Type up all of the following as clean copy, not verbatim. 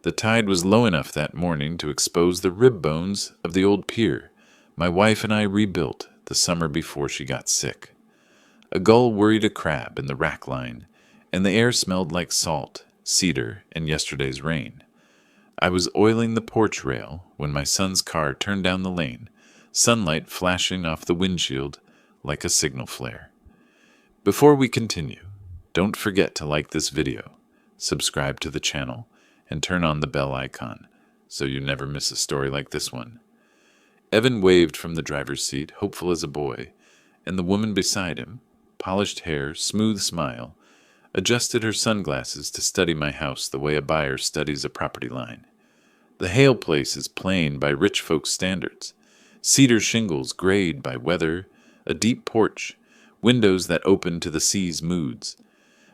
The tide was low enough that morning to expose the rib bones of the old pier my wife and I rebuilt the summer before she got sick. A gull worried a crab in the rack line, and the air smelled like salt, cedar, and yesterday's rain. I was oiling the porch rail when my son's car turned down the lane, sunlight flashing off the windshield like a signal flare. Before we continue, don't forget to like this video, subscribe to the channel, and turn on the bell icon so you never miss a story like this one. Evan waved from the driver's seat, hopeful as a boy, and the woman beside him, polished hair, smooth smile, adjusted her sunglasses to study my house the way a buyer studies a property line. The Hale place is plain by rich folks' standards. Cedar shingles grayed by weather, a deep porch, windows that open to the sea's moods.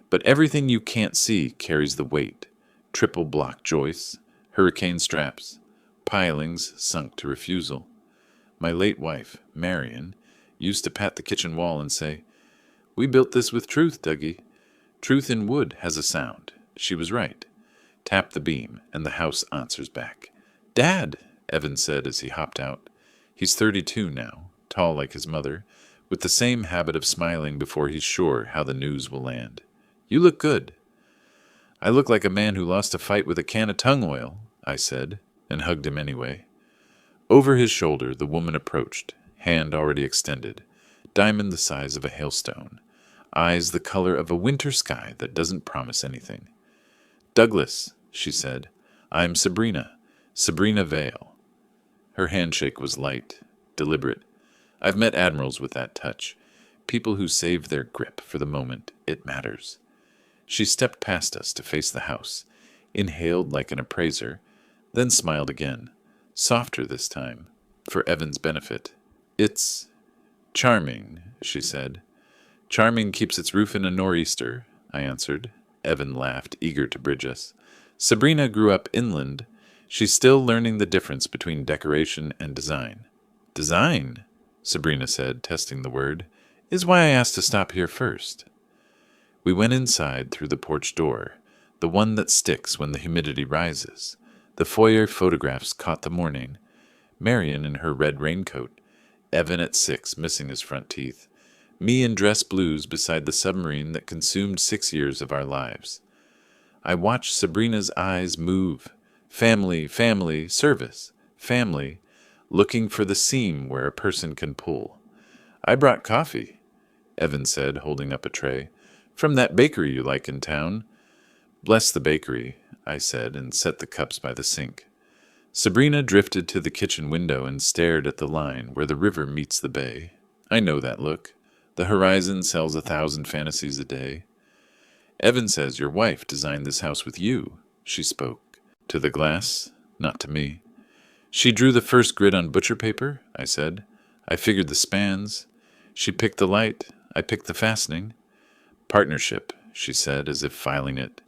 But everything you can't see carries the weight. Triple block joists, hurricane straps, pilings sunk to refusal. My late wife, Marion, used to pat the kitchen wall and say, "We built this with truth, Dougie. Truth in wood has a sound." She was right. Tap the beam, and the house answers back. "Dad," Evan said as he hopped out. He's 32 now, tall like his mother, with the same habit of smiling before he's sure how the news will land. "You look good." "I look like a man who lost a fight with a can of tung oil," I said, and hugged him anyway. Over his shoulder the woman approached, hand already extended, diamond the size of a hailstone, eyes the color of a winter sky that doesn't promise anything. "Douglas," she said, "I'm Sabrina Vale." Her handshake was light, deliberate. I've met admirals with that touch, people who save their grip for the moment it matters. She stepped past us to face the house, inhaled like an appraiser, then smiled again, softer this time, for Evan's benefit. "It's charming," she said. "Charming keeps its roof in a nor'easter," I answered. Evan laughed, eager to bridge us. "Sabrina grew up inland. She's still learning the difference between decoration and design." "Design," Sabrina said, testing the word, "is why I asked to stop here first." We went inside through the porch door, the one that sticks when the humidity rises. The foyer photographs caught the morning. Marion in her red raincoat, Evan at 6 missing his front teeth, me in dress blues beside the submarine that consumed 6 years of our lives. I watched Sabrina's eyes move. Family, family, service, family, looking for the seam where a person can pull. "I brought coffee," Evan said, holding up a tray, "from that bakery you like in town." "Bless the bakery," I said, and set the cups by the sink. Sabrina drifted to the kitchen window and stared at the line where the river meets the bay. I know that look. The horizon sells 1,000 fantasies a day. "Evan says your wife designed this house with you," she spoke. "To the glass, not to me." "She drew the first grid on butcher paper," I said. "I figured the spans. She picked the light. I picked the fastening." "Partnership," she said, as if filing it.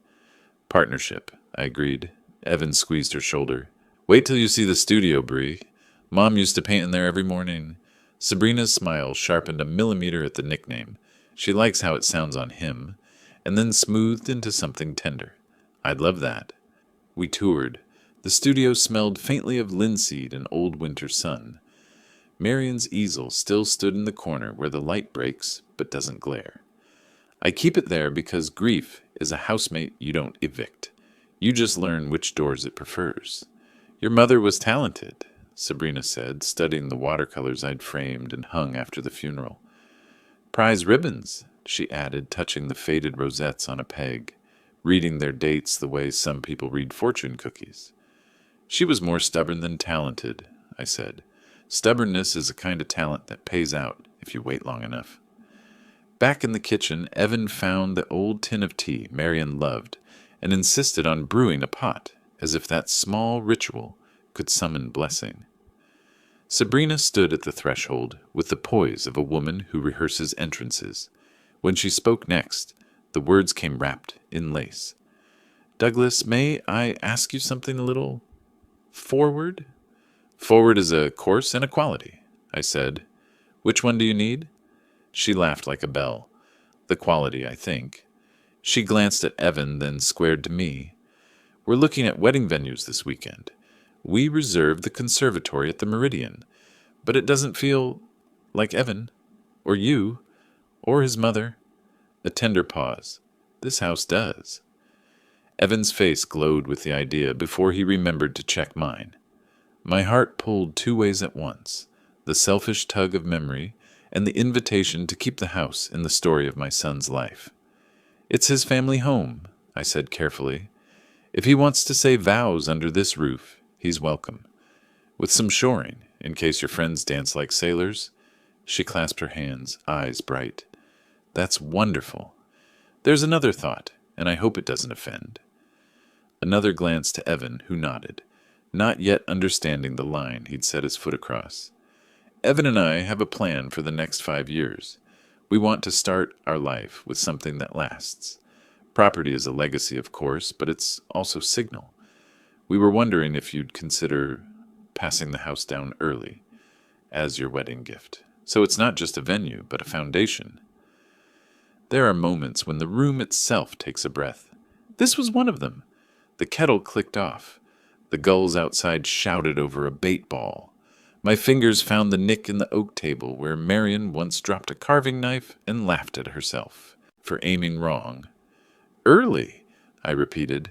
"Partnership," I agreed. Evan squeezed her shoulder. "Wait till you see the studio, Bree. Mom used to paint in there every morning." Sabrina's smile sharpened a millimeter at the nickname. She likes how it sounds on him, and then smoothed into something tender. "I'd love that." We toured. The studio smelled faintly of linseed and old winter sun. Marion's easel still stood in the corner where the light breaks but doesn't glare. I keep it there because grief is a housemate you don't evict. You just learn which doors it prefers. "Your mother was talented," Sabrina said, studying the watercolors I'd framed and hung after the funeral. "Prize ribbons," she added, touching the faded rosettes on a peg, reading their dates the way some people read fortune cookies. "She was more stubborn than talented," I said. "Stubbornness is a kind of talent that pays out if you wait long enough." Back in the kitchen, Evan found the old tin of tea Marion loved and insisted on brewing a pot, as if that small ritual could summon blessing. Sabrina stood at the threshold with the poise of a woman who rehearses entrances. When she spoke next, the words came wrapped in lace. "Douglas, may I ask you something a little forward?" "Forward is a course and a quality," I said. "Which one do you need?" She laughed like a bell. "The quality, I think." She glanced at Evan, then squared to me. We're looking at wedding venues this weekend. We reserved the conservatory at the Meridian, but it doesn't feel like Evan, or you, or his mother. A tender pause. This house does. Evan's face glowed with the idea before he remembered to check mine. My heart pulled two ways at once, the selfish tug of memory and the invitation to keep the house in the story of my son's life. It's his family home, I said carefully. If he wants to say vows under this roof, he's welcome. With some shoring, in case your friends dance like sailors. She clasped her hands, eyes bright. That's wonderful. There's another thought, and I hope it doesn't offend. Another glance to Evan, who nodded, not yet understanding the line he'd set his foot across. Evan and I have a plan for the next 5 years. We want to start our life with something that lasts. Property is a legacy, of course, but it's also signal. We were wondering if you'd consider passing the house down early as your wedding gift. So it's not just a venue, but a foundation. There are moments when the room itself takes a breath. This was one of them. The kettle clicked off. The gulls outside shouted over a bait ball. My fingers found the nick in the oak table where Marion once dropped a carving knife and laughed at herself for aiming wrong. Early, I repeated.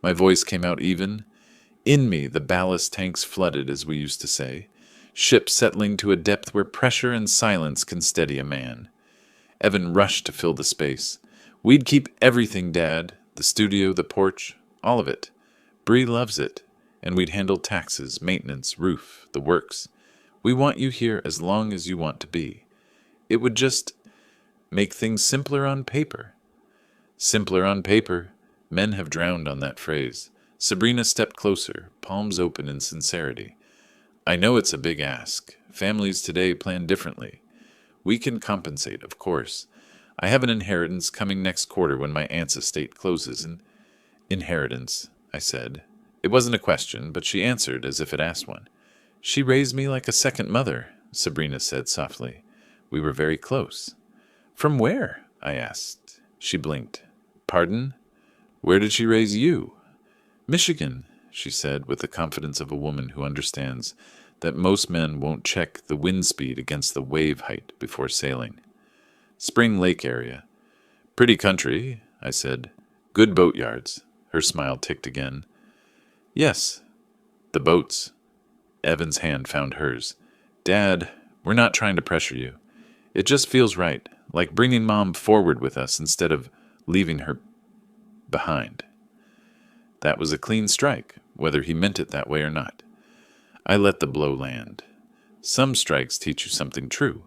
My voice came out even. In me, the ballast tanks flooded, as we used to say. Ship settling to a depth where pressure and silence can steady a man. Evan rushed to fill the space. We'd keep everything, Dad. The studio, the porch, all of it. Bree loves it. And we'd handle taxes, maintenance, roof, the works. We want you here as long as you want to be. It would just make things simpler on paper. Simpler on paper. Men have drowned on that phrase. Sabrina stepped closer, palms open in sincerity. I know it's a big ask. Families today plan differently. We can compensate, of course. I have an inheritance coming next quarter when my aunt's estate closes. Inheritance, I said. It wasn't a question, but she answered as if it asked one. She raised me like a second mother, Sabrina said softly. We were very close. From where? I asked. She blinked. Pardon? Where did she raise you? Michigan, she said with the confidence of a woman who understands that most men won't check the wind speed against the wave height before sailing. Spring Lake area. Pretty country, I said. Good boatyards. Her smile ticked again. Yes, the boats. Evan's hand found hers. Dad, we're not trying to pressure you. It just feels right, like bringing Mom forward with us instead of leaving her behind. That was a clean strike, whether he meant it that way or not. I let the blow land. Some strikes teach you something true.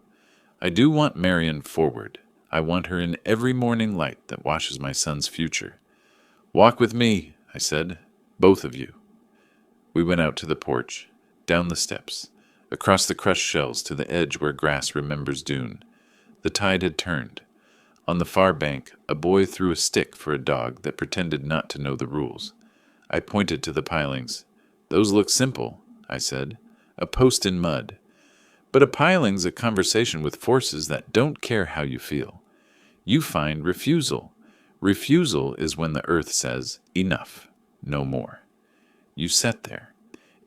I do want Marion forward. I want her in every morning light that washes my son's future. Walk with me, I said. Both of you. We went out to the porch, down the steps, across the crushed shells to the edge where grass remembers dune. The tide had turned. On the far bank, a boy threw a stick for a dog that pretended not to know the rules. I pointed to the pilings. Those look simple, I said. A post in mud. But a piling's a conversation with forces that don't care how you feel. You find refusal. Refusal is when the earth says, enough, no more. You sit there.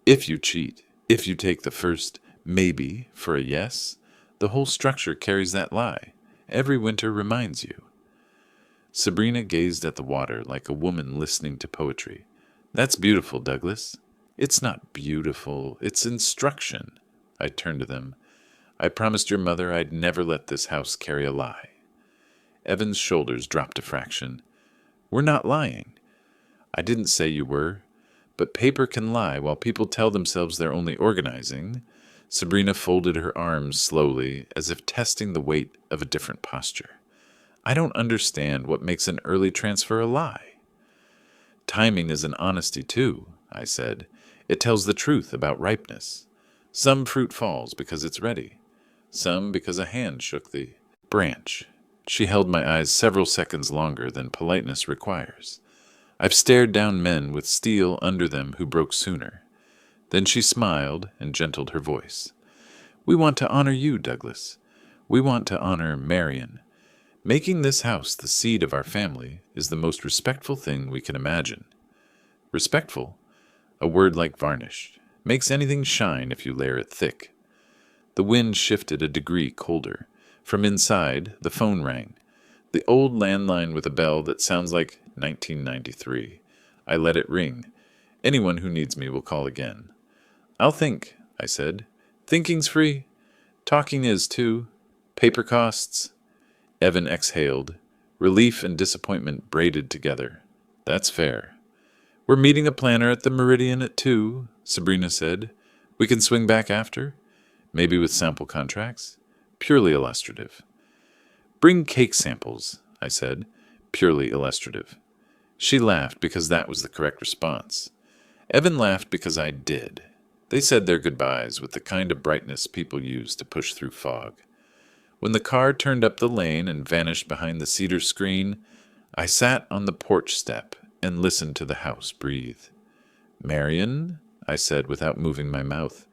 If you cheat, if you take the first maybe for a yes, the whole structure carries that lie. Every winter reminds you. Sabrina gazed at the water like a woman listening to poetry. That's beautiful, Douglas. It's not beautiful, it's instruction. I turned to them. I promised your mother I'd never let this house carry a lie. Evan's shoulders dropped a fraction. We're not lying. I didn't say you were. But paper can lie while people tell themselves they're only organizing. Sabrina folded her arms slowly, as if testing the weight of a different posture. I don't understand what makes an early transfer a lie. Timing is an honesty, too, I said. It tells the truth about ripeness. Some fruit falls because it's ready. Some because a hand shook the branch. She held my eyes several seconds longer than politeness requires. I've stared down men with steel under them who broke sooner. Then she smiled and gentled her voice. We want to honor you, Douglas. We want to honor Marion. Making this house the seed of our family is the most respectful thing we can imagine. Respectful? A word like varnish. Makes anything shine if you layer it thick. The wind shifted a degree colder. From inside, the phone rang. The old landline with a bell that sounds like 1993. I let it ring. Anyone who needs me will call again. I'll think, I said. Thinking's free. Talking is, too. Paper costs. Evan exhaled. Relief and disappointment braided together. That's fair. We're meeting a planner at the Meridian at 2, Sabrina said. We can swing back after? Maybe with sample contracts? Purely illustrative. Bring cake samples, I said. Purely illustrative. She laughed because that was the correct response. Evan laughed because I did. They said their goodbyes with the kind of brightness people use to push through fog. When the car turned up the lane and vanished behind the cedar screen, I sat on the porch step and listened to the house breathe. Marion, I said without moving my mouth,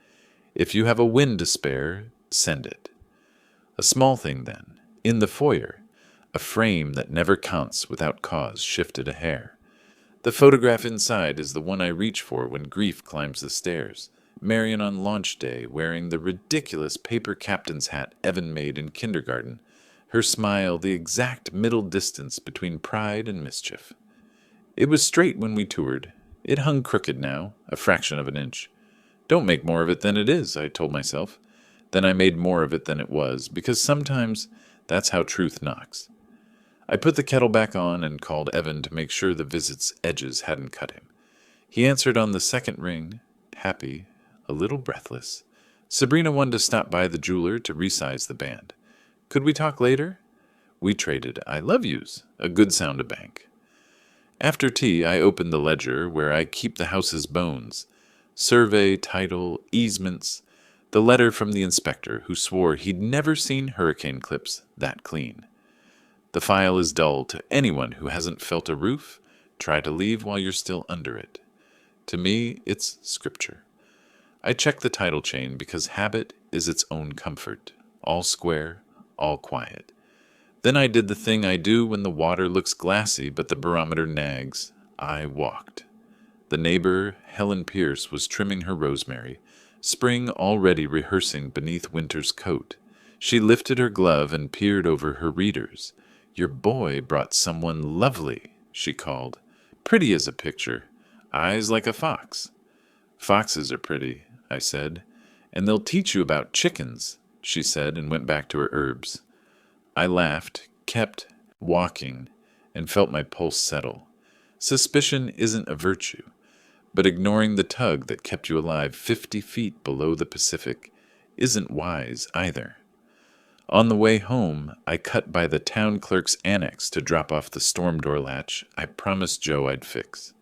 if you have a wind to spare, send it. A small thing then. In the foyer, a frame that never counts without cause shifted a hair. The photograph inside is the one I reach for when grief climbs the stairs. Marion on launch day wearing the ridiculous paper captain's hat Evan made in kindergarten, her smile the exact middle distance between pride and mischief. It was straight when we toured. It hung crooked now, a fraction of an inch. Don't make more of it than it is, I told myself. Then I made more of it than it was, because sometimes that's how truth knocks. I put the kettle back on and called Evan to make sure the visit's edges hadn't cut him. He answered on the second ring, happy, a little breathless. Sabrina wanted to stop by the jeweler to resize the band. Could we talk later? We traded I love yous, a good sound to bank. After tea, I opened the ledger where I keep the house's bones. Survey, title, easements, the letter from the inspector who swore he'd never seen hurricane clips that clean. The file is dull to anyone who hasn't felt a roof. Try to leave while you're still under it. To me, it's scripture. I check the title chain because habit is its own comfort. All square, all quiet. Then I did the thing I do when the water looks glassy but the barometer nags. I walked. The neighbor, Helen Pierce, was trimming her rosemary, spring already rehearsing beneath winter's coat. She lifted her glove and peered over her readers. Your boy brought someone lovely, she called. Pretty as a picture. Eyes like a fox. Foxes are pretty, I said. And they'll teach you about chickens, she said, and went back to her herbs. I laughed, kept walking, and felt my pulse settle. Suspicion isn't a virtue, but ignoring the tug that kept you alive 50 feet below the Pacific isn't wise either. On the way home, I cut by the town clerk's annex to drop off the storm door latch I promised Joe I'd fix.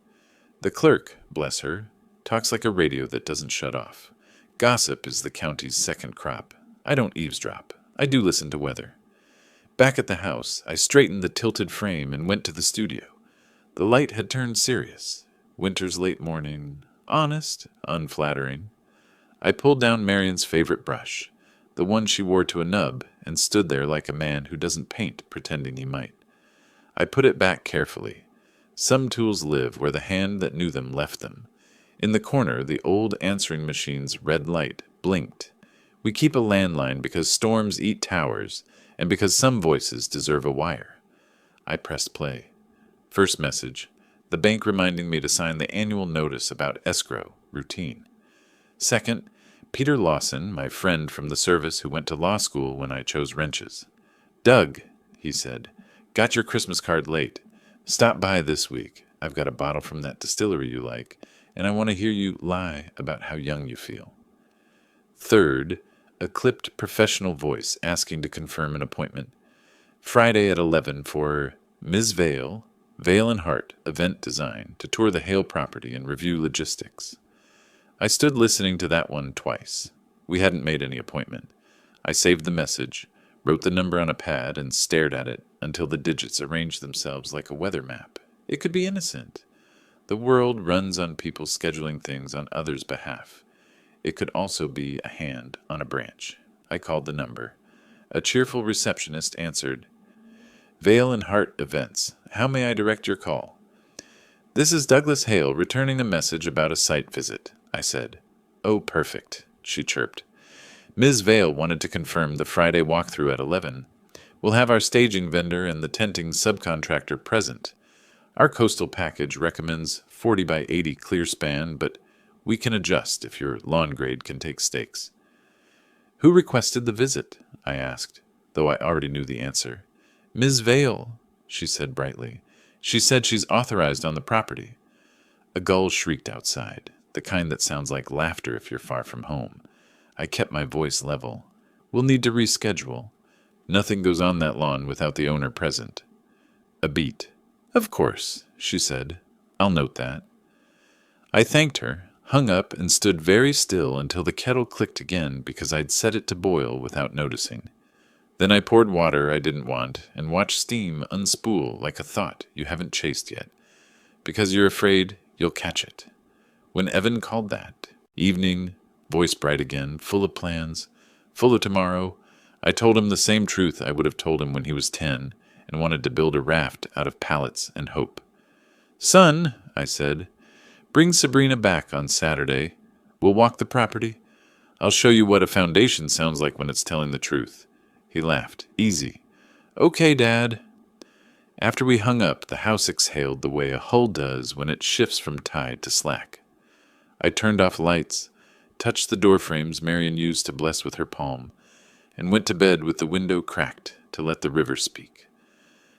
The clerk, bless her, talks like a radio that doesn't shut off. Gossip is the county's second crop. I don't eavesdrop. I do listen to weather. Back at the house, I straightened the tilted frame and went to the studio. The light had turned serious. Winter's late morning. Honest, unflattering. I pulled down Marion's favorite brush, the one she wore to a nub, and stood there like a man who doesn't paint pretending he might. I put it back carefully. Some tools live where the hand that knew them left them. In the corner, the old answering machine's red light blinked. We keep a landline because storms eat towers, and because some voices deserve a wire. I pressed play. First message, the bank reminding me to sign the annual notice about escrow, routine. Second, Peter Lawson, my friend from the service who went to law school when I chose wrenches. Doug, he said, got your Christmas card late. Stop by this week. I've got a bottle from that distillery you like, and I want to hear you lie about how young you feel. Third, a clipped professional voice asking to confirm an appointment. Friday at 11 for Ms. Vale, Vale & Hart Event Design, to tour the Hale property and review logistics. I stood listening to that one twice. We hadn't made any appointment. I saved the message, wrote the number on a pad, and stared at it until the digits arranged themselves like a weather map. It could be innocent. The world runs on people scheduling things on others' behalf. It could also be a hand on a branch. I called the number. A cheerful receptionist answered. Vale & Hart Events. How may I direct your call? "This is Douglas Hale returning a message about a site visit," I said. "Oh, perfect," she chirped. "Ms. Vale wanted to confirm the Friday walkthrough at 11. We'll have our staging vendor and the tenting subcontractor present. Our coastal package recommends 40 by 80 clear span, but we can adjust if your lawn grade can take stakes." "Who requested the visit?" I asked, though I already knew the answer. "Ms. Vale," she said brightly. "She said she's authorized on the property." A gull shrieked outside, the kind that sounds like laughter if you're far from home. I kept my voice level. "We'll need to reschedule. Nothing goes on that lawn without the owner present." A beat. "Of course," she said. "I'll note that." I thanked her, hung up, and stood very still until the kettle clicked again because I'd set it to boil without noticing. Then I poured water I didn't want and watched steam unspool like a thought you haven't chased yet, because you're afraid you'll catch it. When Evan called that evening, voice bright again, full of plans, full of tomorrow, I told him the same truth I would have told him when he was 10 and wanted to build a raft out of pallets and hope. "Son," I said, "bring Sabrina back on Saturday. We'll walk the property. I'll show you what a foundation sounds like when it's telling the truth." He laughed. "Easy." "Okay, Dad." After we hung up, the house exhaled the way a hull does when it shifts from tide to slack. I turned off lights, touched the door frames Marion used to bless with her palm, and went to bed with the window cracked to let the river speak.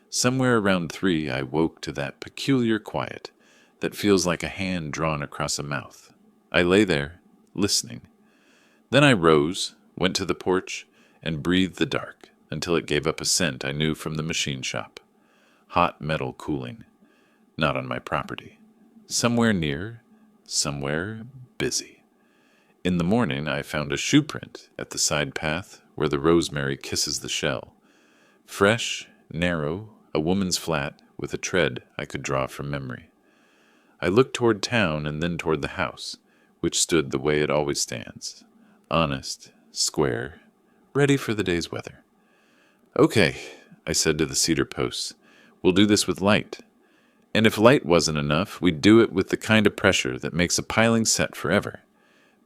Somewhere around 3, I woke to that peculiar quiet that feels like a hand drawn across a mouth. I lay there, listening. Then I rose, went to the porch, and breathed the dark until it gave up a scent I knew from the machine shop. Hot metal cooling. Not on my property. Somewhere near, somewhere busy. In the morning, I found a shoe print at the side path where the rosemary kisses the shell. Fresh, narrow, a woman's flat with a tread I could draw from memory. I looked toward town and then toward the house, which stood the way it always stands. Honest, square, ready for the day's weather. "Okay," I said to the cedar posts, "we'll do this with light. And if light wasn't enough, we'd do it with the kind of pressure that makes a piling set forever.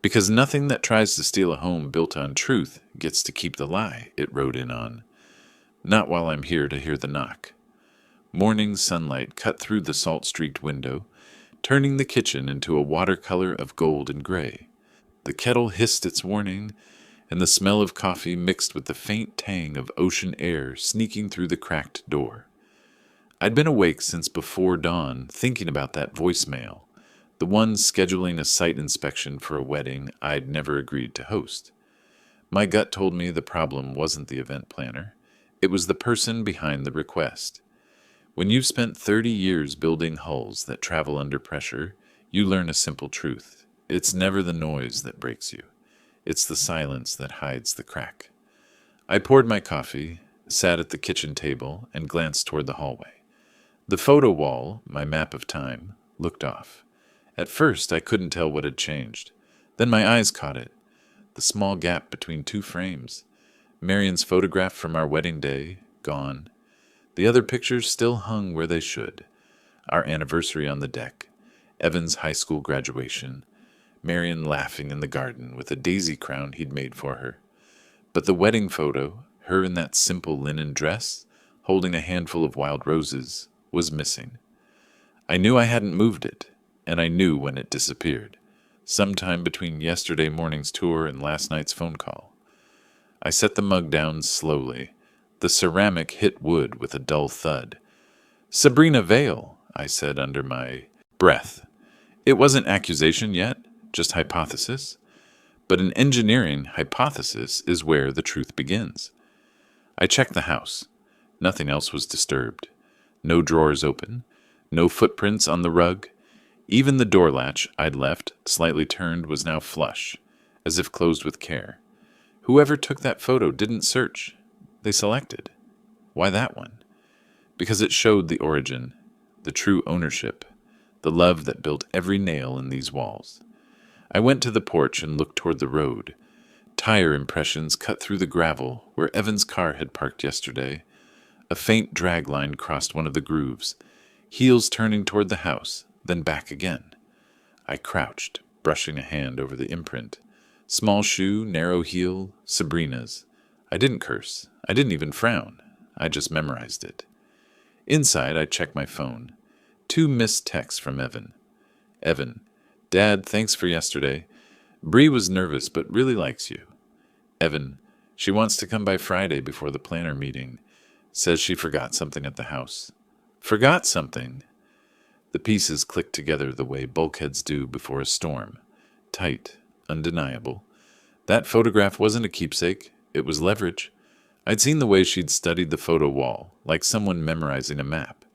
Because nothing that tries to steal a home built on truth gets to keep the lie it rode in on. Not while I'm here to hear the knock." Morning sunlight cut through the salt-streaked window, turning the kitchen into a watercolor of gold and gray. The kettle hissed its warning, and the smell of coffee mixed with the faint tang of ocean air sneaking through the cracked door. I'd been awake since before dawn, thinking about that voicemail, the one scheduling a site inspection for a wedding I'd never agreed to host. My gut told me the problem wasn't the event planner. It was the person behind the request. When you've spent 30 years building hulls that travel under pressure, you learn a simple truth. It's never the noise that breaks you. It's the silence that hides the crack. I poured my coffee, sat at the kitchen table, and glanced toward the hallway. The photo wall, my map of time, looked off. At first, I couldn't tell what had changed. Then my eyes caught it. The small gap between 2 frames. Marion's photograph from our wedding day, gone. The other pictures still hung where they should. Our anniversary on the deck, Evan's high school graduation, Marion laughing in the garden with a daisy crown he'd made for her. But the wedding photo, her in that simple linen dress, holding a handful of wild roses, was missing. I knew I hadn't moved it, and I knew when it disappeared, sometime between yesterday morning's tour and last night's phone call. I set the mug down slowly. The ceramic hit wood with a dull thud. "Sabrina Vale," I said under my breath. It wasn't accusation yet, just hypothesis. But in engineering, hypothesis is where the truth begins. I checked the house. Nothing else was disturbed. No drawers open. No footprints on the rug. Even the door latch I'd left, slightly turned, was now flush, as if closed with care. Whoever took that photo didn't search. They selected. Why that one? Because it showed the origin, the true ownership, the love that built every nail in these walls. I went to the porch and looked toward the road. Tire impressions cut through the gravel where Evan's car had parked yesterday. A faint drag line crossed one of the grooves, heels turning toward the house, then back again. I crouched, brushing a hand over the imprint. Small shoe, narrow heel, Sabrina's. I didn't curse. I didn't even frown. I just memorized it. Inside, I checked my phone. 2 missed texts from Evan. Evan, Dad, thanks for yesterday. Bree was nervous but really likes you. Evan, she wants to come by Friday before the planner meeting. Says she forgot something at the house. Forgot something? The pieces clicked together the way bulkheads do before a storm. Tight, undeniable. That photograph wasn't a keepsake. It was leverage. I'd seen the way she'd studied the photo wall, like someone memorizing a map.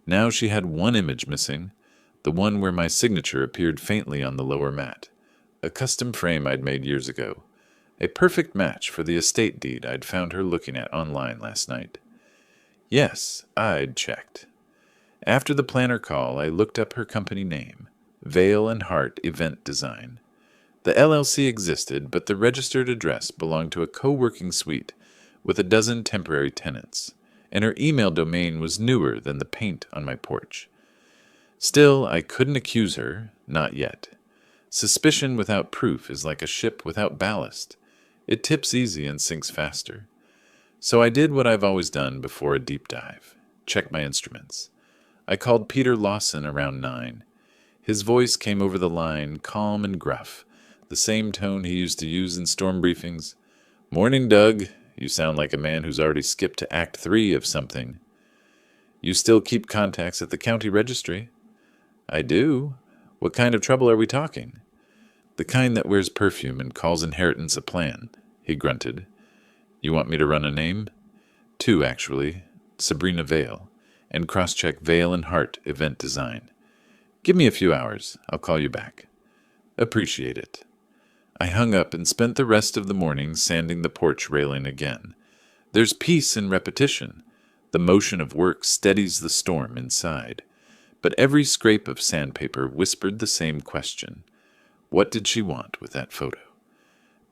Now she had one image missing, the one where my signature appeared faintly on the lower mat. A custom frame I'd made years ago. A perfect match for the estate deed I'd found her looking at online last night. Yes, I'd checked. After the planner call, I looked up her company name, Vale and Hart Event Design. The LLC existed, but the registered address belonged to a co-working suite with a dozen temporary tenants, and her email domain was newer than the paint on my porch. Still, I couldn't accuse her, not yet. Suspicion without proof is like a ship without ballast. It tips easy and sinks faster. So I did what I've always done before a deep dive. Check my instruments. I called Peter Lawson around 9. His voice came over the line, calm and gruff, the same tone he used to use in storm briefings. Morning, Doug. You sound like a man who's already skipped to Act 3 of something. You still keep contacts at the county registry? I do. What kind of trouble are we talking? The kind that wears perfume and calls inheritance a plan, he grunted. You want me to run a name? 2, actually. Sabrina Vale. And cross-check Vale and Hart Event Design. Give me a few hours. I'll call you back. Appreciate it. I hung up and spent the rest of the morning sanding the porch railing again. There's peace in repetition. The motion of work steadies the storm inside. But every scrape of sandpaper whispered the same question. What did she want with that photo?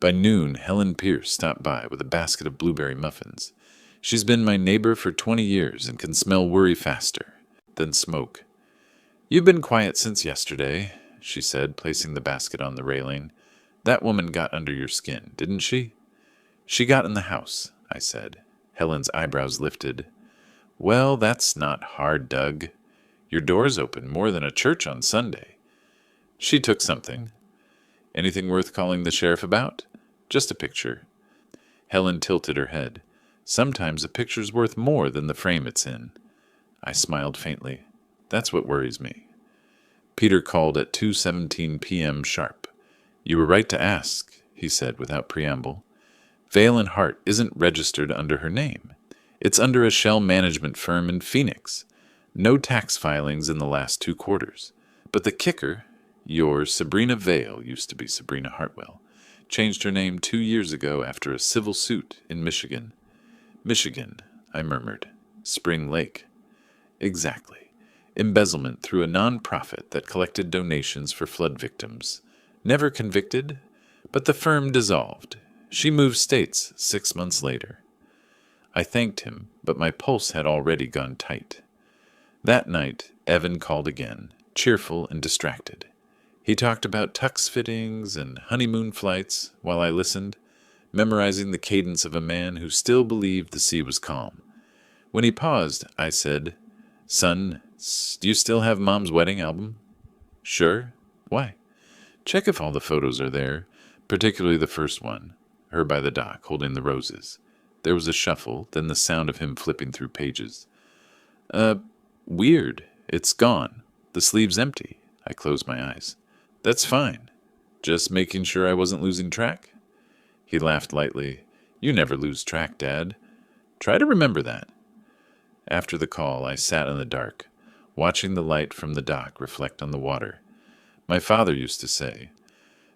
By noon, Helen Pierce stopped by with a basket of blueberry muffins. She's been my neighbor for 20 years and can smell worry faster than smoke. You've been quiet since yesterday, she said, placing the basket on the railing. That woman got under your skin, didn't she? She got in the house, I said. Helen's eyebrows lifted. Well, that's not hard, Doug. Your door's open more than a church on Sunday. She took something. Anything worth calling the sheriff about? Just a picture. Helen tilted her head. Sometimes a picture's worth more than the frame it's in. I smiled faintly. That's what worries me. Peter called at 2:17 p.m. sharp. You were right to ask, he said without preamble. Vale and Hart isn't registered under her name. It's under a shell management firm in Phoenix. No tax filings in the last 2 quarters. But the kicker, yours, Sabrina Vale, used to be Sabrina Hartwell, changed her name 2 years ago after a civil suit in Michigan. Michigan, I murmured. Spring Lake. Exactly. Embezzlement through a non-profit that collected donations for flood victims. Never convicted, but the firm dissolved. She moved states 6 months later. I thanked him, but my pulse had already gone tight. That night, Evan called again, cheerful and distracted. He talked about tux fittings and honeymoon flights while I listened, memorizing the cadence of a man who still believed the sea was calm. When he paused, I said, Son, do you still have Mom's wedding album? Sure. Why? Check if all the photos are there, particularly the first one, her by the dock holding the roses. There was a shuffle, then the sound of him flipping through pages. Weird. It's gone. The sleeve's empty. I closed my eyes. That's fine. Just making sure I wasn't losing track? He laughed lightly. You never lose track, Dad. Try to remember that. After the call, I sat in the dark, watching the light from the dock reflect on the water. My father used to say,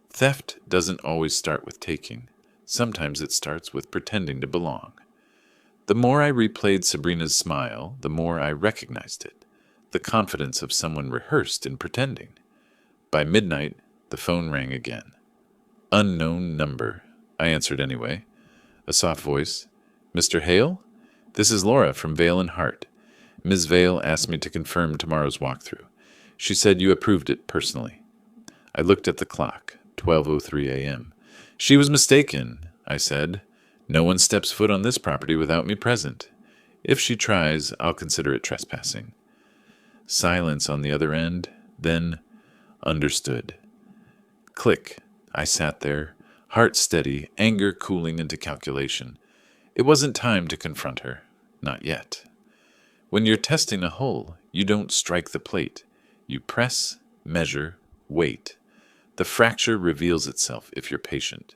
theft doesn't always start with taking. Sometimes it starts with pretending to belong. The more I replayed Sabrina's smile, the more I recognized it, the confidence of someone rehearsed in pretending. By midnight, the phone rang again. Unknown number. I answered anyway. A soft voice. Mr. Hale? This is Laura from Vale and Hart. Ms. Vale asked me to confirm tomorrow's walkthrough. She said you approved it personally. I looked at the clock, 12:03 a.m. She was mistaken, I said. No one steps foot on this property without me present. If she tries, I'll consider it trespassing. Silence on the other end, then understood. Click. I sat there, heart steady, anger cooling into calculation. It wasn't time to confront her. Not yet. When you're testing a hull, you don't strike the plate. You press, measure, wait. The fracture reveals itself if you're patient.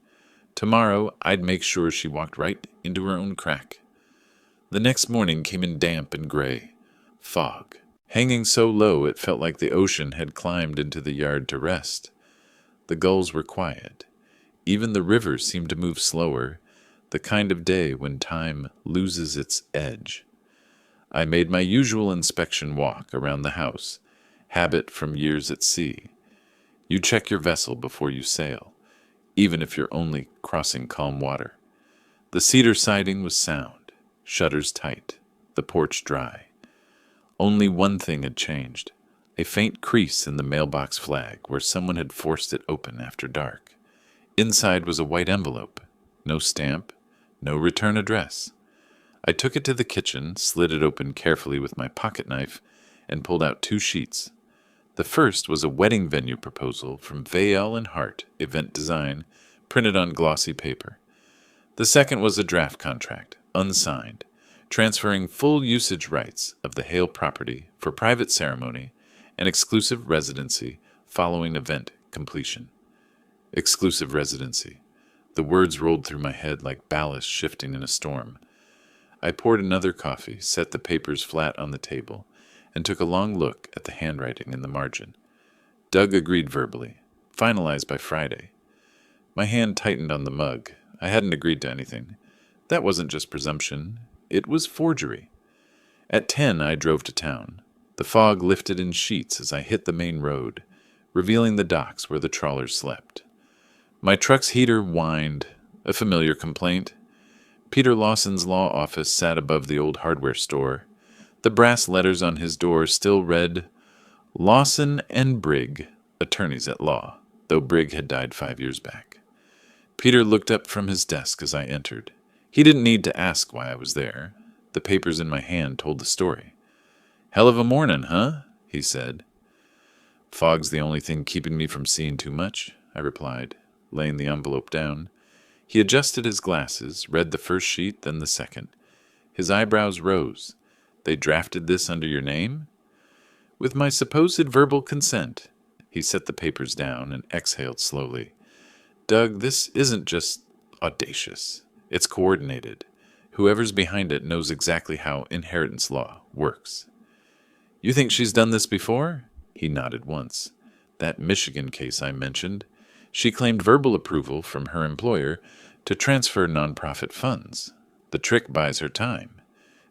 Tomorrow, I'd make sure she walked right into her own crack. The next morning came in damp and gray. Fog. Hanging so low it felt like the ocean had climbed into the yard to rest. The gulls were quiet. Even the river seemed to move slower, the kind of day when time loses its edge. I made my usual inspection walk around the house, habit from years at sea. You check your vessel before you sail, even if you're only crossing calm water. The cedar siding was sound, shutters tight, the porch dry. Only one thing had changed, a faint crease in the mailbox flag where someone had forced it open after dark. Inside was a white envelope, no stamp, no return address. I took it to the kitchen, slid it open carefully with my pocket knife, and pulled out 2 sheets. The first was a wedding venue proposal from Vail and Hart Event Design, printed on glossy paper. The second was a draft contract, unsigned, transferring full usage rights of the Hale property for private ceremony and exclusive residency following event completion. Exclusive residency. The words rolled through my head like ballast shifting in a storm. I poured another coffee, set the papers flat on the table, and took a long look at the handwriting in the margin. Doug agreed verbally, finalized by Friday. My hand tightened on the mug. I hadn't agreed to anything. That wasn't just presumption. It was forgery. At 10, I drove to town. The fog lifted in sheets as I hit the main road, revealing the docks where the trawlers slept. My truck's heater whined, a familiar complaint. Peter Lawson's law office sat above the old hardware store. The brass letters on his door still read, Lawson and Brigg, attorneys at law, though Brigg had died 5 years back. Peter looked up from his desk as I entered. He didn't need to ask why I was there. The papers in my hand told the story. Hell of a morning, huh? He said. Fog's the only thing keeping me from seeing too much, I replied, laying the envelope down. He adjusted his glasses, read the first sheet, then the second. His eyebrows rose. They drafted this under your name? With my supposed verbal consent. He set the papers down and exhaled slowly. Doug, this isn't just audacious. It's coordinated. Whoever's behind it knows exactly how inheritance law works. You think she's done this before? He nodded once. That Michigan case I mentioned. She claimed verbal approval from her employer to transfer nonprofit funds. The trick buys her time.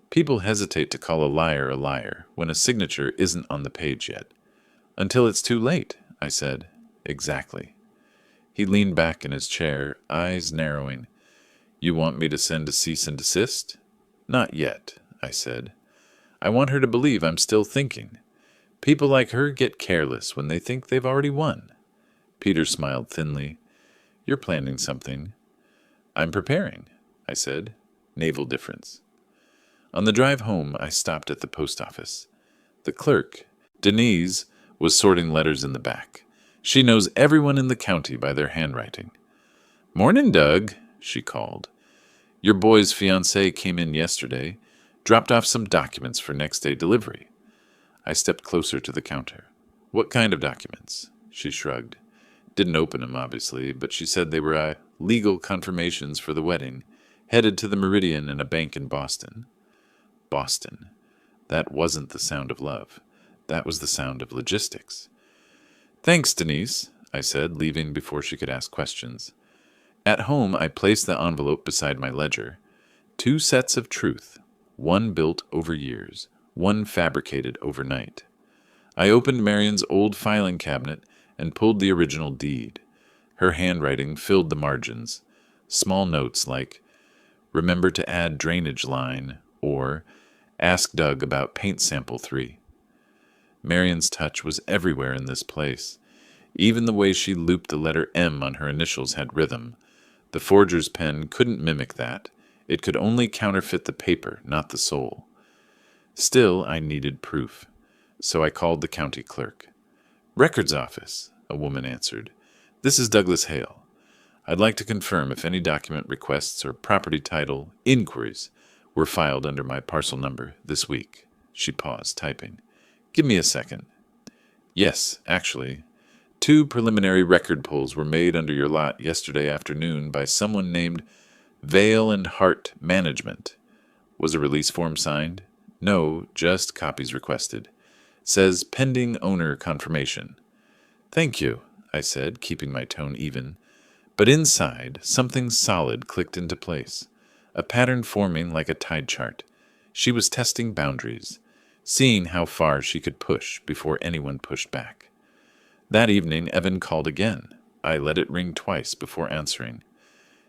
People hesitate to call a liar when a signature isn't on the page yet. Until it's too late, I said. Exactly. He leaned back in his chair, eyes narrowing. You want me to send a cease and desist? Not yet, I said. I want her to believe I'm still thinking. People like her get careless when they think they've already won. Peter smiled thinly. You're planning something. I'm preparing, I said. Naval difference. On the drive home, I stopped at the post office. The clerk, Denise, was sorting letters in the back. She knows everyone in the county by their handwriting. Morning, Doug, she called. Your boy's fiancée came in yesterday, dropped off some documents for next day delivery. I stepped closer to the counter. What kind of documents? She shrugged. Didn't open them, obviously, but she said they were legal confirmations for the wedding, headed to the Meridian in a bank in Boston. Boston. That wasn't the sound of love. That was the sound of logistics. Thanks, Denise, I said, leaving before she could ask questions. At home, I placed the envelope beside my ledger. 2 sets of truth, one built over years, one fabricated overnight. I opened Marion's old filing cabinet and pulled the original deed. Her handwriting filled the margins. Small notes like, remember to add drainage line, or ask Doug about paint sample 3. Marion's touch was everywhere in this place. Even the way she looped the letter M on her initials had rhythm. The forger's pen couldn't mimic that. It could only counterfeit the paper, not the soul. Still, I needed proof. So I called the county clerk. "Records office," a woman answered. "This is Douglas Hale. I'd like to confirm if any document requests or property title inquiries were filed under my parcel number this week." She paused, typing. "Give me a second." "Yes, actually. 2 preliminary record pulls were made under your lot yesterday afternoon by someone named Vale and Hart Management. Was a release form signed?" "No, just copies requested. Says pending owner confirmation." "Thank you," I said, keeping my tone even. But inside, something solid clicked into place, a pattern forming like a tide chart. She was testing boundaries, seeing how far she could push before anyone pushed back. That evening, Evan called again. I let it ring twice before answering.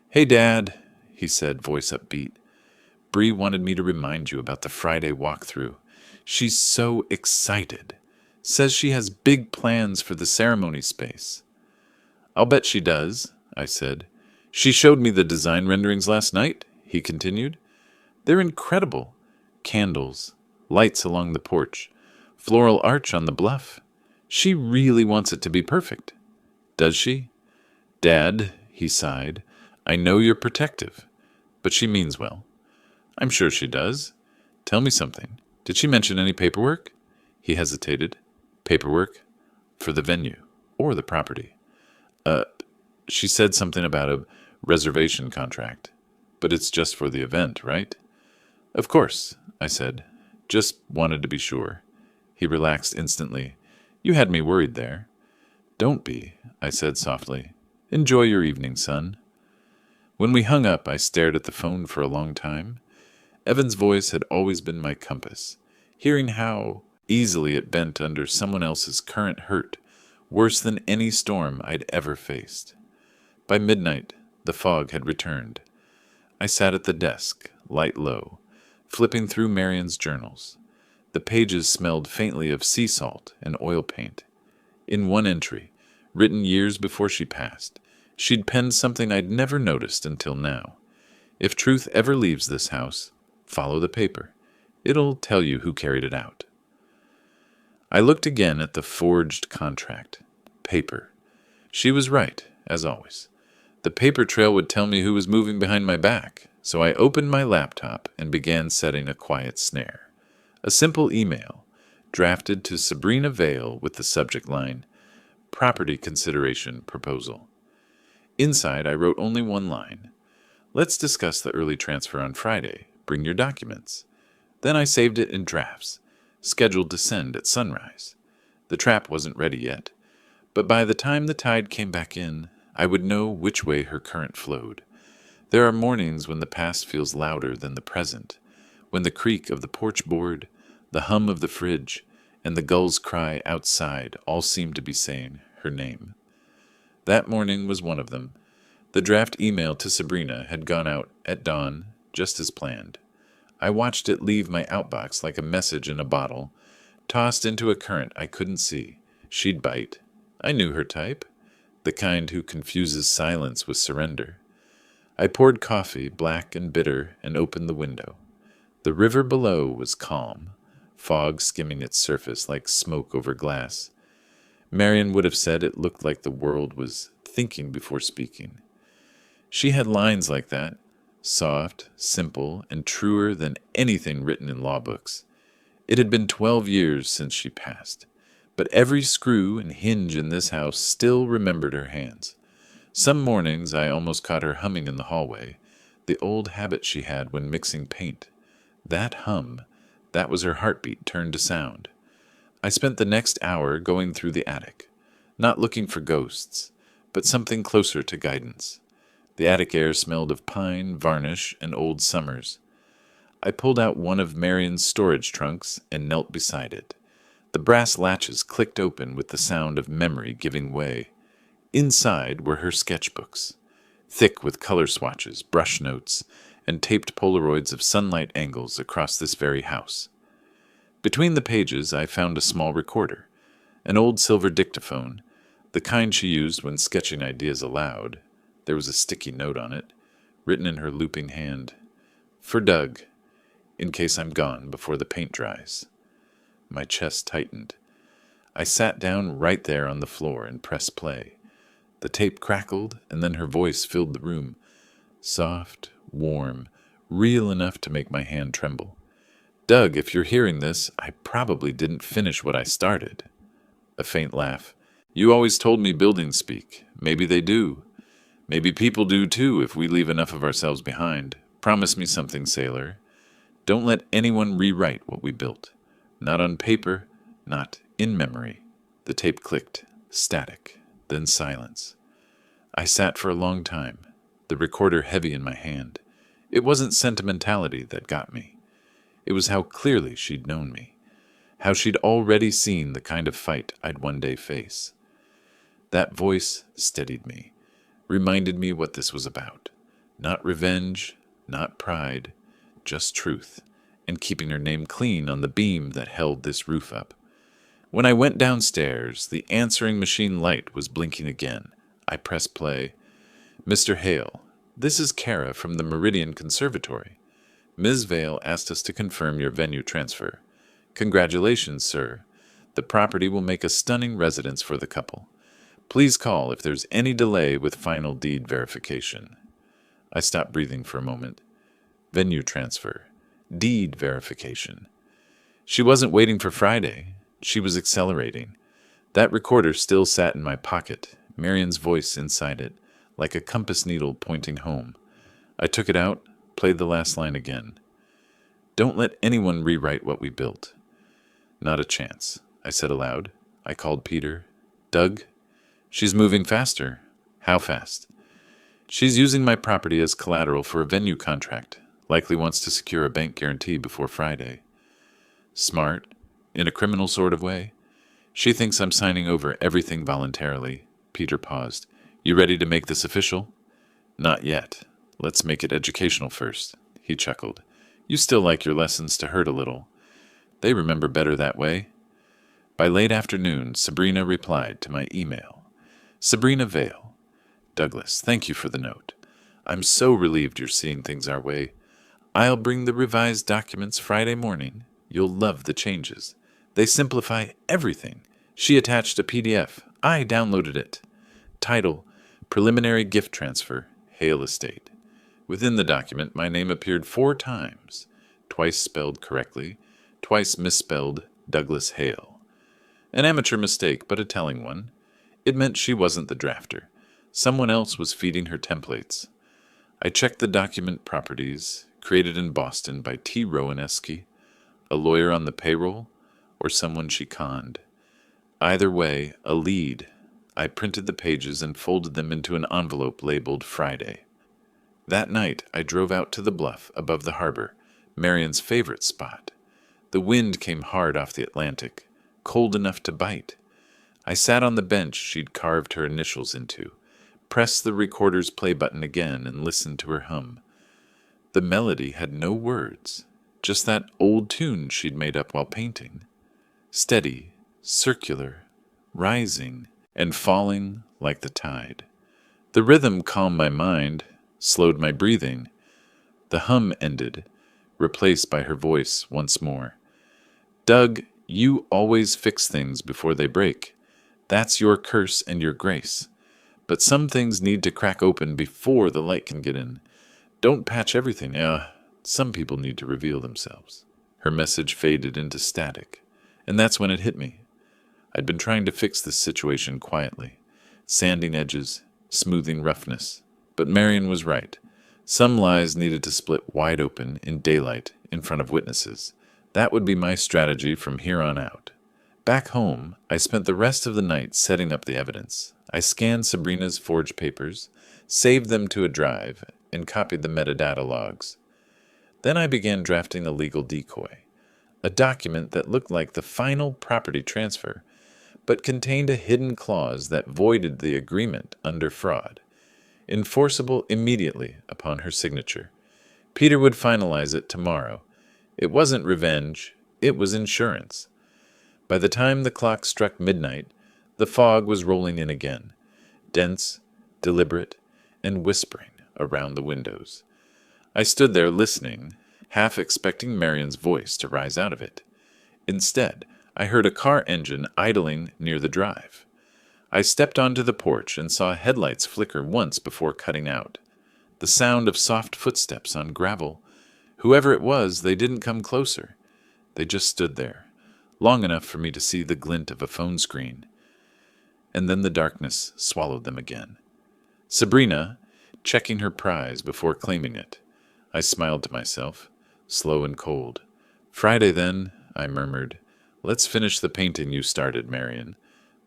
"Hey, Dad," he said, voice upbeat. "Bree wanted me to remind you about the Friday walkthrough. She's so excited. Says she has big plans for the ceremony space." "I'll bet she does," I said. "She showed me the design renderings last night," he continued. "They're incredible. Candles, lights along the porch, floral arch on the bluff. She really wants it to be perfect." "Does she?" "Dad," he sighed, "I know you're protective, but she means well." "I'm sure she does. Tell me something. Did she mention any paperwork?" He hesitated. "Paperwork? For the venue, or the property?" She said something about a reservation contract. But it's just for the event, right?" "Of course," I said. "Just wanted to be sure." He relaxed instantly. "You had me worried there." "Don't be," I said softly. "Enjoy your evening, son." When we hung up, I stared at the phone for a long time. Evan's voice had always been my compass. Hearing how easily it bent under someone else's current hurt, worse than any storm I'd ever faced. By midnight, the fog had returned. I sat at the desk, light low, flipping through Marion's journals. The pages smelled faintly of sea salt and oil paint. In one entry, written years before she passed, she'd penned something I'd never noticed until now. "If truth ever leaves this house, follow the paper. It'll tell you who carried it out." I looked again at the forged contract. Paper. She was right, as always. The paper trail would tell me who was moving behind my back, so I opened my laptop and began setting a quiet snare. A simple email, drafted to Sabrina Vale with the subject line, "Property Consideration Proposal." Inside, I wrote only one line. "Let's discuss the early transfer on Friday. Bring your documents." Then I saved it in drafts, scheduled to send at sunrise. The trap wasn't ready yet, but by the time the tide came back in, I would know which way her current flowed. There are mornings when the past feels louder than the present, when the creak of the porch board, the hum of the fridge, and the gull's cry outside all seem to be saying her name. That morning was one of them. The draft email to Sabrina had gone out at dawn, just as planned. I watched it leave my outbox like a message in a bottle, tossed into a current I couldn't see. She'd bite. I knew her type, the kind who confuses silence with surrender. I poured coffee, black and bitter, and opened the window. The river below was calm, fog skimming its surface like smoke over glass. Marion would have said it looked like the world was thinking before speaking. She had lines like that, soft, simple, and truer than anything written in law books. It had been 12 years since she passed, but every screw and hinge in this house still remembered her hands. Some mornings I almost caught her humming in the hallway, the old habit she had when mixing paint. That hum, that was her heartbeat turned to sound. I spent the next hour going through the attic, not looking for ghosts, but something closer to guidance. The attic air smelled of pine, varnish, and old summers. I pulled out one of Marion's storage trunks and knelt beside it. The brass latches clicked open with the sound of memory giving way. Inside were her sketchbooks, thick with color swatches, brush notes, and taped Polaroids of sunlight angles across this very house. Between the pages, I found a small recorder, an old silver dictaphone, the kind she used when sketching ideas aloud. There was a sticky note on it, written in her looping hand. For Doug, in case I'm gone before the paint dries. My chest tightened. I sat down right there on the floor and pressed play. The tape crackled, and then her voice filled the room. Soft, warm, real enough to make my hand tremble. Doug, if you're hearing this, I probably didn't finish what I started. A faint laugh. You always told me buildings speak. Maybe they do. Maybe people do too if we leave enough of ourselves behind. Promise me something, sailor. Don't let anyone rewrite what we built. Not on paper, not in memory. The tape clicked, static, then silence. I sat for a long time, the recorder heavy in my hand. It wasn't sentimentality that got me. It was how clearly she'd known me, how she'd already seen the kind of fight I'd one day face. That voice steadied me, reminded me what this was about. Not revenge, not pride, just truth, and keeping her name clean on the beam that held this roof up. When I went downstairs, the answering machine light was blinking again. I pressed play. Mr. Hale, this is Kara from the Meridian Conservatory. Ms. Vale asked us to confirm your venue transfer. Congratulations, sir. The property will make a stunning residence for the couple. Please call if there's any delay with final deed verification. I stopped breathing for a moment. Venue transfer. Deed verification. She wasn't waiting for Friday. She was accelerating. That recorder still sat in my pocket, Marion's voice inside it, like a compass needle pointing home. I took it out, played the last line again. Don't let anyone rewrite what we built. Not a chance, I said aloud. I called Peter. Doug? She's moving faster. How fast? She's using my property as collateral for a venue contract. Likely wants to secure a bank guarantee before Friday. Smart, in a criminal sort of way. She thinks I'm signing over everything voluntarily. Peter paused. You ready to make this official? Not yet. Let's make it educational first. He chuckled. You still like your lessons to hurt a little. They remember better that way. By late afternoon, Sabrina replied to my email. Sabrina Vale. Douglas, thank you for the note. I'm so relieved you're seeing things our way. I'll bring the revised documents Friday morning. You'll love the changes. They simplify everything. She attached a PDF. I downloaded it. Title, Preliminary Gift Transfer, Hale Estate. Within the document, my name appeared 4 times, twice spelled correctly, twice misspelled Douglas Hale. An amateur mistake, but a telling one. It meant she wasn't the drafter. Someone else was feeding her templates. I checked the document properties, created in Boston by T. Rowaneski, a lawyer on the payroll, or someone she conned. Either way, a lead. I printed the pages and folded them into an envelope labeled Friday. That night, I drove out to the bluff above the harbor, Marion's favorite spot. The wind came hard off the Atlantic, cold enough to bite. I sat on the bench she'd carved her initials into, pressed the recorder's play button again, and listened to her hum. The melody had no words, just that old tune she'd made up while painting. Steady, circular, rising, and falling like the tide. The rhythm calmed my mind, slowed my breathing. The hum ended, replaced by her voice once more. Doug, you always fix things before they break. That's your curse and your grace. But some things need to crack open before the light can get in. Don't patch everything. Some people need to reveal themselves. Her message faded into static, and that's when it hit me. I'd been trying to fix this situation quietly, sanding edges, smoothing roughness. But Marion was right. Some lies needed to split wide open in daylight in front of witnesses. That would be my strategy from here on out. Back home, I spent the rest of the night setting up the evidence. I scanned Sabrina's forged papers, saved them to a drive, and copied the metadata logs. Then I began drafting a legal decoy, a document that looked like the final property transfer, but contained a hidden clause that voided the agreement under fraud, enforceable immediately upon her signature. Peter would finalize it tomorrow. It wasn't revenge, It was insurance. By the time the clock struck midnight, the fog was rolling in again, dense, deliberate, and whispering around the windows. I stood there listening, half expecting Marion's voice to rise out of it. Instead, I heard a car engine idling near the drive. I stepped onto the porch and saw headlights flicker once before cutting out. The sound of soft footsteps on gravel. Whoever it was, they didn't come closer. They just stood there, long enough for me to see the glint of a phone screen. And then the darkness swallowed them again. Sabrina, checking her prize before claiming it. I smiled to myself, slow and cold. Friday, then, I murmured. Let's finish the painting you started, Marion.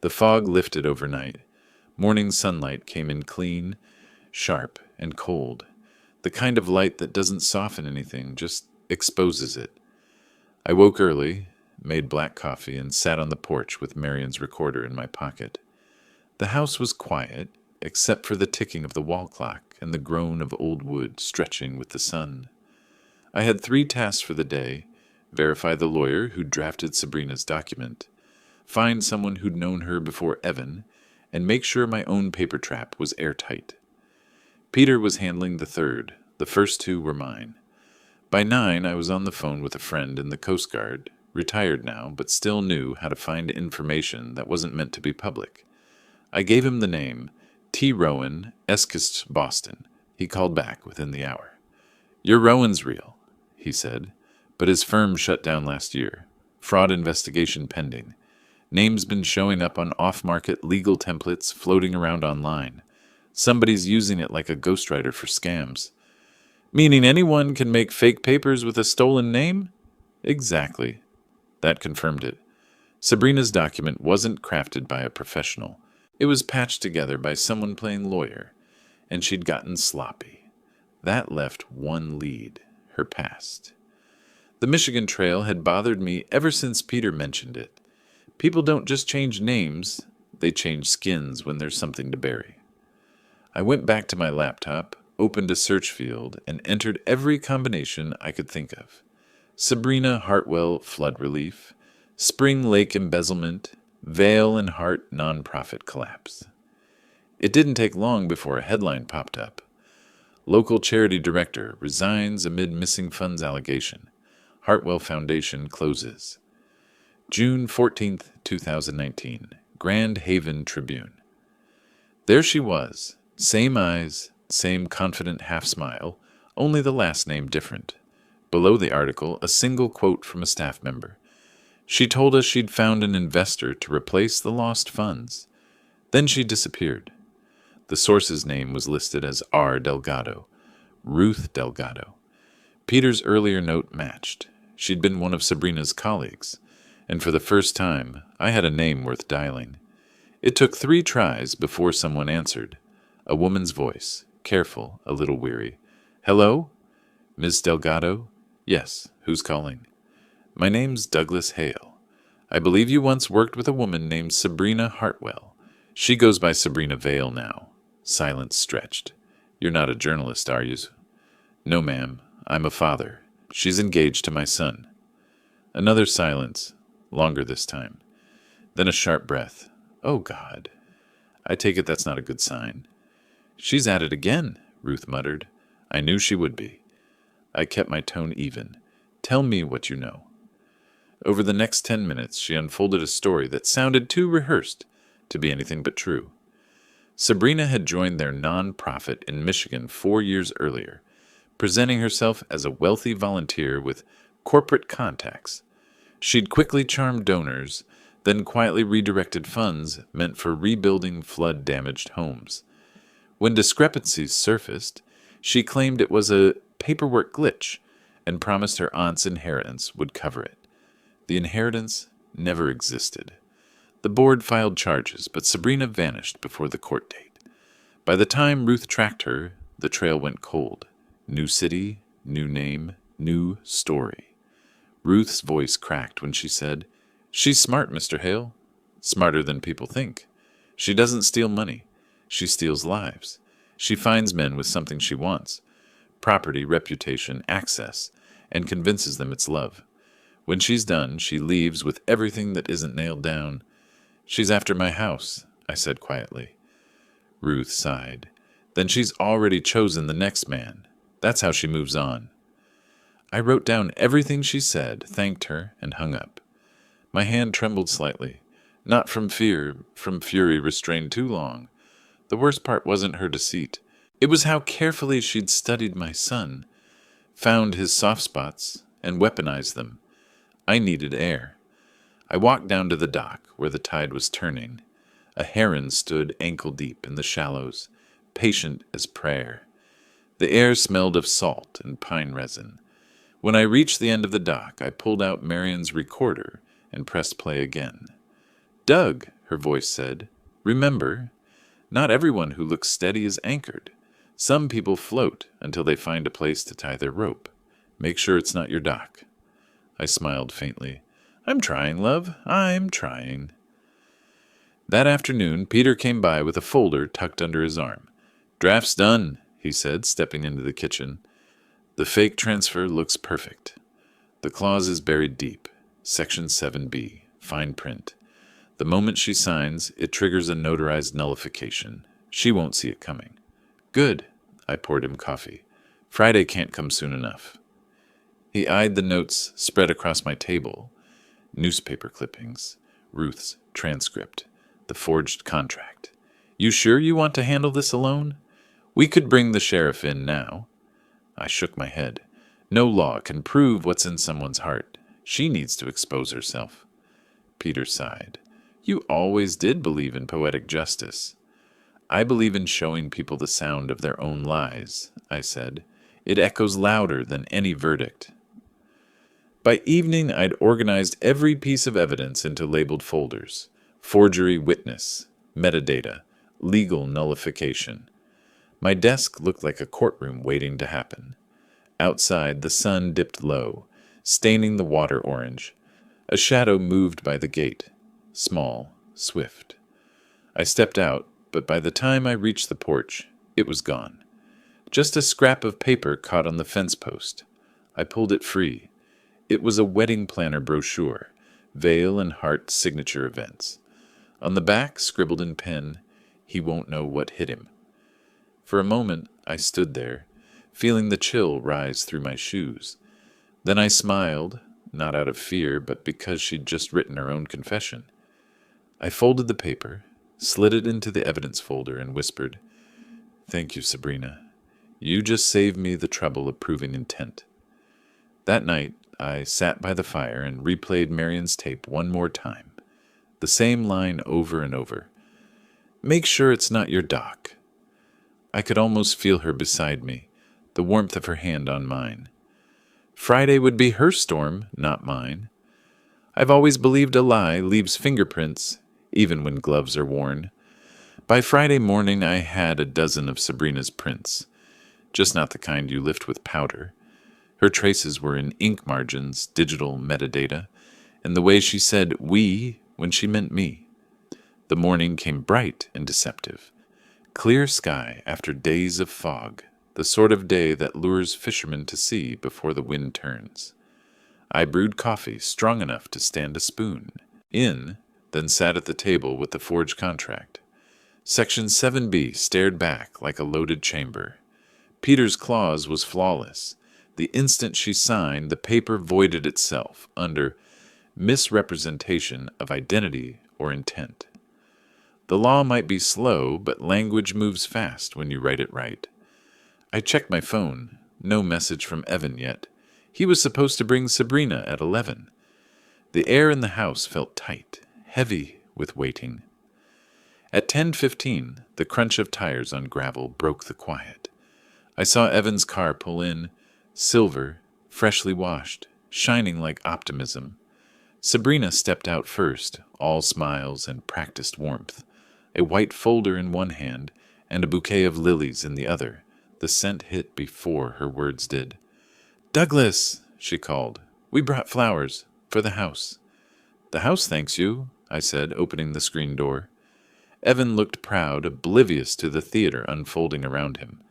The fog lifted overnight. Morning sunlight came in clean, sharp, and cold. The kind of light that doesn't soften anything, just exposes it. I woke early, made black coffee, and sat on the porch with Marion's recorder in my pocket. The house was quiet, except for the ticking of the wall clock and the groan of old wood stretching with the sun. I had 3 tasks for the day: verify the lawyer who drafted Sabrina's document, find someone who'd known her before Evan, and make sure my own paper trap was airtight. Peter was handling the third. The first 2 were mine. By 9, I was on the phone with a friend in the Coast Guard, retired now, but still knew how to find information that wasn't meant to be public. I gave him the name, T. Rowan, Eskist, Boston. He called back within the hour. "Your Rowan's real," he said, "but his firm shut down last year. Fraud investigation pending. Name's been showing up on off-market legal templates floating around online. Somebody's using it like a ghostwriter for scams." "Meaning anyone can make fake papers with a stolen name?" "Exactly." That confirmed it. Sabrina's document wasn't crafted by a professional. It was patched together by someone playing lawyer, and she'd gotten sloppy. That left one lead: her past. The Michigan Trail had bothered me ever since Peter mentioned it. People don't just change names, they change skins when there's something to bury. I went back to my laptop, opened a search field, and entered every combination I could think of. Sabrina Hartwell flood relief, Spring Lake embezzlement, Vale and Hart nonprofit collapse. It didn't take long before a headline popped up. Local charity director resigns amid missing funds allegation. Hartwell Foundation closes. June 14th, 2019. Grand Haven Tribune. There she was. Same eyes, same confident half-smile, only the last name different. Below the article, a single quote from a staff member. She told us she'd found an investor to replace the lost funds. Then she disappeared. The source's name was listed as R. Delgado, Ruth Delgado. Peter's earlier note matched. She'd been one of Sabrina's colleagues, and for the first time, I had a name worth dialing. It took 3 tries before someone answered. A woman's voice, careful, a little weary. "Hello? Miss Delgado?" "Yes. Who's calling?" "My name's Douglas Hale. I believe you once worked with a woman named Sabrina Hartwell. She goes by Sabrina Vale now." Silence stretched. "You're not a journalist, are you?" "No, ma'am. I'm a father. She's engaged to my son." Another silence, longer this time. Then a sharp breath. "Oh, God. I take it that's not a good sign." "She's at it again," Ruth muttered. "I knew she would be." I kept my tone even. "Tell me what you know." Over the next 10 minutes, she unfolded a story that sounded too rehearsed to be anything but true. Sabrina had joined their non-profit in Michigan 4 years earlier, presenting herself as a wealthy volunteer with corporate contacts. She'd quickly charmed donors, then quietly redirected funds meant for rebuilding flood-damaged homes. When discrepancies surfaced, she claimed it was a paperwork glitch and promised her aunt's inheritance would cover it. The inheritance never existed. The board filed charges, but Sabrina vanished before the court date. By the time Ruth tracked her, the trail went cold. New city, new name, new story. Ruth's voice cracked when she said, "She's smart, Mr. Hale. Smarter than people think. She doesn't steal money. She steals lives. She finds men with something she wants: property, reputation, access, and convinces them it's love. When she's done, she leaves with everything that isn't nailed down. She's after my house, I said quietly. Ruth sighed. Then she's already chosen the next man. That's how she moves on. I wrote down everything she said, thanked her, and hung up. My hand trembled slightly. Not from fear, from fury restrained too long. The worst part wasn't her deceit. It was how carefully she'd studied my son, found his soft spots, and weaponized them. I needed air. I walked down to the dock, where the tide was turning. A heron stood ankle-deep in the shallows, patient as prayer. The air smelled of salt and pine resin. When I reached the end of the dock, I pulled out Marion's recorder and pressed play again. "Doug," her voice said, "remember, not everyone who looks steady is anchored. Some people float until they find a place to tie their rope. Make sure it's not your dock." I smiled faintly. "I'm trying, love. I'm trying." That afternoon, Peter came by with a folder tucked under his arm. "Draft's done," he said, stepping into the kitchen. "The fake transfer looks perfect. The clause is buried deep. Section 7B, fine print. The moment she signs, it triggers a notarized nullification. She won't see it coming." "Good." I poured him coffee. "Friday can't come soon enough." He eyed the notes spread across my table. Newspaper clippings, Ruth's transcript, the forged contract. "You sure you want to handle this alone? We could bring the sheriff in now." I shook my head. "No law can prove what's in someone's heart. She needs to expose herself." Peter sighed. "You always did believe in poetic justice." "I believe in showing people the sound of their own lies," I said. "It echoes louder than any verdict." By evening, I'd organized every piece of evidence into labeled folders: forgery witness, metadata, legal nullification. My desk looked like a courtroom waiting to happen. Outside, the sun dipped low, staining the water orange. A shadow moved by the gate, small, swift. I stepped out, but by the time I reached the porch, it was gone. Just a scrap of paper caught on the fence post. I pulled it free. It was a wedding planner brochure, veil and heart signature events. On the back, scribbled in pen, "He won't know what hit him." For a moment, I stood there, feeling the chill rise through my shoes. Then I smiled, not out of fear, but because she'd just written her own confession. I folded the paper, slid it into the evidence folder, and whispered, "Thank you, Sabrina. You just saved me the trouble of proving intent." That night, I sat by the fire and replayed Marion's tape one more time. The same line over and over. "Make sure it's not your dock." I could almost feel her beside me, the warmth of her hand on mine. Friday would be her storm, not mine. I've always believed a lie leaves fingerprints, even when gloves are worn. By Friday morning, I had a dozen of Sabrina's prints, just not the kind you lift with powder. Her traces were in ink margins, digital metadata, and the way she said "we" when she meant me. The morning came bright and deceptive. Clear sky after days of fog, the sort of day that lures fishermen to sea before the wind turns. I brewed coffee strong enough to stand a spoon in, then sat at the table with the forged contract. Section 7B stared back like a loaded chamber. Peter's clause was flawless. The instant she signed, the paper voided itself under misrepresentation of identity or intent. The law might be slow, but language moves fast when you write it right. I checked my phone. No message from Evan yet. He was supposed to bring Sabrina at 11. The air in the house felt tight, heavy with waiting. At 10:15, the crunch of tires on gravel broke the quiet. I saw Evan's car pull in, silver, freshly washed, shining like optimism. Sabrina stepped out first, all smiles and practiced warmth, a white folder in one hand and a bouquet of lilies in the other. The scent hit before her words did. "Douglas," she called, "we brought flowers for the house." "The house thanks you," I said, opening the screen door. Evan looked proud, oblivious to the theater unfolding around him.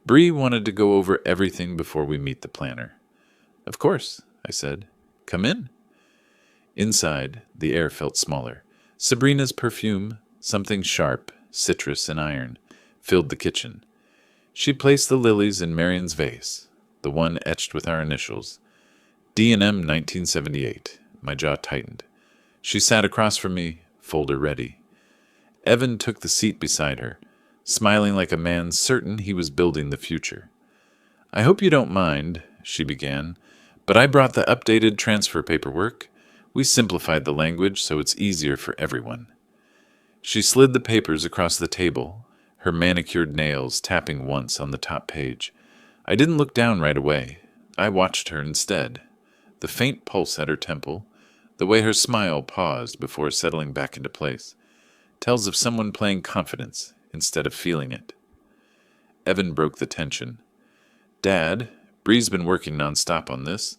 "Bree wanted to go over everything before we meet the planner." "Of course," I said. Come in." Inside, the air felt smaller. Sabrina's perfume, something sharp, citrus and iron, filled the kitchen. She placed the lilies in Marion's vase, the one etched with our initials. D&M 1978. My jaw tightened. She sat across from me, folder ready. Evan took the seat beside her, smiling like a man certain he was building the future. "I hope you don't mind," she began, "but I brought the updated transfer paperwork. We simplified the language so it's easier for everyone." She slid the papers across the table, her manicured nails tapping once on the top page. I didn't look down right away. I watched her instead. The faint pulse at her temple, the way her smile paused before settling back into place, tells of someone playing confidence instead of feeling it. Evan broke the tension. "Dad, Bree's been working nonstop on this.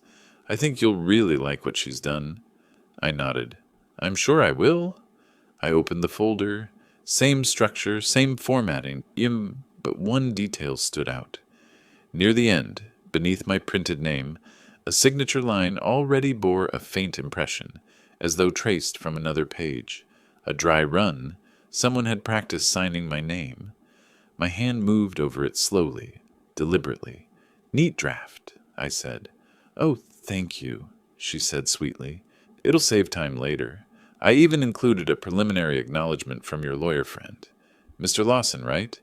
I think you'll really like what she's done." I nodded. "I'm sure I will." I opened the folder. Same structure, same formatting, but one detail stood out. Near the end, beneath my printed name, a signature line already bore a faint impression, as though traced from another page. A dry run. Someone had practiced signing my name. My hand moved over it slowly, deliberately. "Neat draft," I said. "Oh, thank you," she said sweetly. "It'll save time later. I even included a preliminary acknowledgement from your lawyer friend. Mr. Lawson, right?"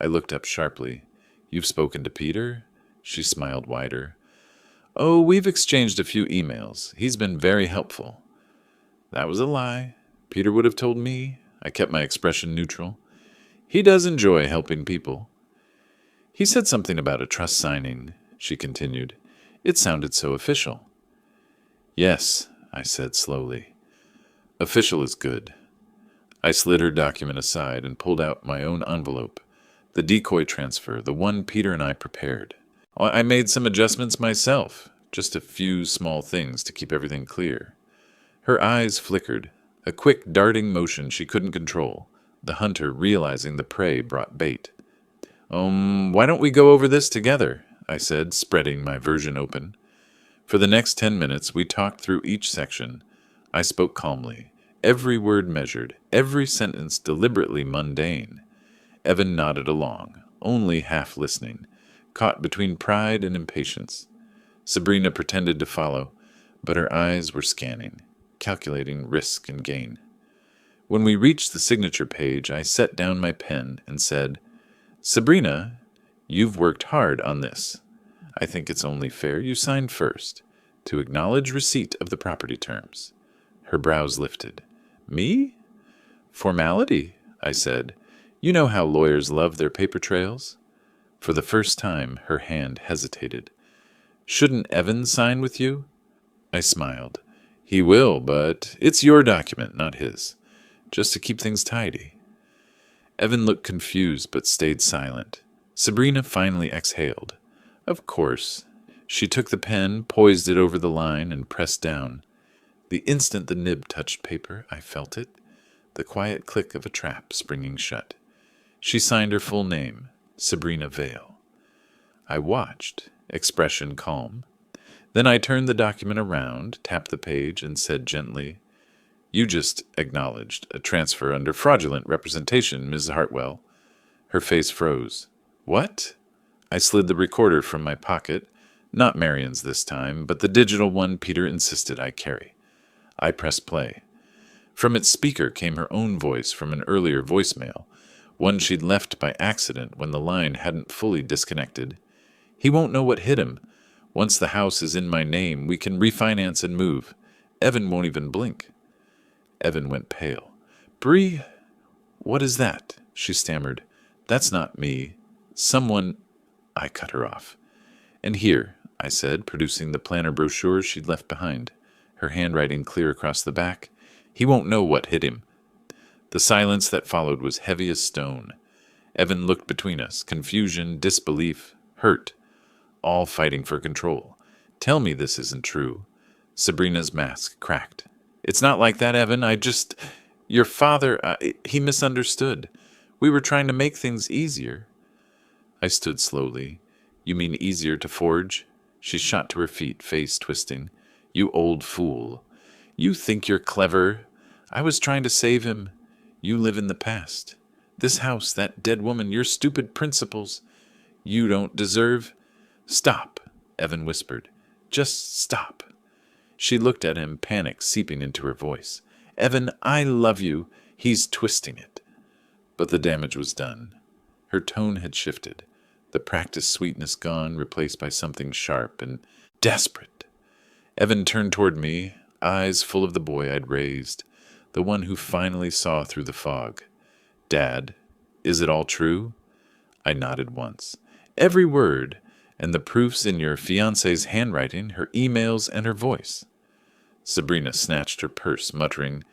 I looked up sharply. "You've spoken to Peter?" She smiled wider. "Oh, we've exchanged a few emails. He's been very helpful." That was a lie. Peter would have told me. I kept my expression neutral. "He does enjoy helping people." "He said something about a trust signing," she continued. "It sounded so official." "Yes," I said slowly. "Official is good." I slid her document aside and pulled out my own envelope, the decoy transfer, the one Peter and I prepared. I made some adjustments myself, just a few small things to keep everything clear. Her eyes flickered, a quick darting motion she couldn't control, the hunter realizing the prey brought bait. Why don't we go over this together?" I said, spreading my version open. For the next 10 minutes, we talked through each section. I spoke calmly, every word measured, every sentence deliberately mundane. Evan nodded along, only half listening, caught between pride and impatience. Sabrina pretended to follow, but her eyes were scanning, calculating risk and gain. When we reached the signature page, I set down my pen and said, "Sabrina, you've worked hard on this. I think it's only fair you sign first, to acknowledge receipt of the property terms." Her brows lifted. "Me?" "Formality," I said. "You know how lawyers love their paper trails." For the first time, her hand hesitated. "Shouldn't Evan sign with you?" I smiled. "He will, but it's your document, not his. Just to keep things tidy." Evan looked confused but stayed silent. Sabrina finally exhaled. "Of course." She took the pen, poised it over the line, and pressed down. The instant the nib touched paper, I felt it, the quiet click of a trap springing shut. She signed her full name, Sabrina Vale. I watched, expression calm. Then I turned the document around, tapped the page, and said gently, "You just acknowledged a transfer under fraudulent representation, Ms. Hartwell." Her face froze. "What?" I slid the recorder from my pocket, not Marion's this time, but the digital one Peter insisted I carry. I pressed play. From its speaker came her own voice from an earlier voicemail, one she'd left by accident when the line hadn't fully disconnected. "He won't know what hit him. Once the house is in my name, we can refinance and move. Evan won't even blink." Evan went pale. "Bree, what is that?" she stammered. "That's not me. Someone—" I cut her off. "And here," I said, producing the planner brochure she'd left behind, her handwriting clear across the back. "He won't know what hit him." The silence that followed was heavy as stone. Evan looked between us, confusion, disbelief, hurt, all fighting for control. "Tell me this isn't true." Sabrina's mask cracked. "It's not like that, Evan. Your father, he misunderstood. We were trying to make things easier." I stood slowly. "You mean easier to forge?" She shot to her feet, face twisting. You old fool. You think you're clever. I was trying to save him. You live in the past. This house, that dead woman, your stupid principles. You don't deserve. Stop, Evan whispered. Just stop. She looked at him, panic seeping into her voice. Evan, I love you. He's twisting it. But the damage was done. Her tone had shifted, the practiced sweetness gone, replaced by something sharp and desperate. Evan turned toward me, eyes full of the boy I'd raised, the one who finally saw through the fog. Dad, is it all true? I nodded once. Every word, and the proofs in your fiancée's handwriting, her emails, and her voice. Sabrina snatched her purse, muttering,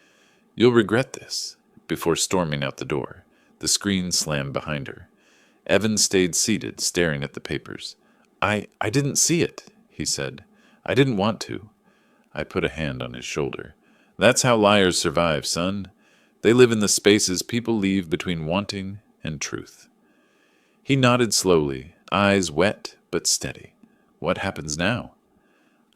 You'll regret this, before storming out the door. The screen slammed behind her. Evan stayed seated, staring at the papers. I didn't see it, he said. I didn't want to. I put a hand on his shoulder. That's how liars survive, son. They live in the spaces people leave between wanting and truth. He nodded slowly, eyes wet but steady. What happens now?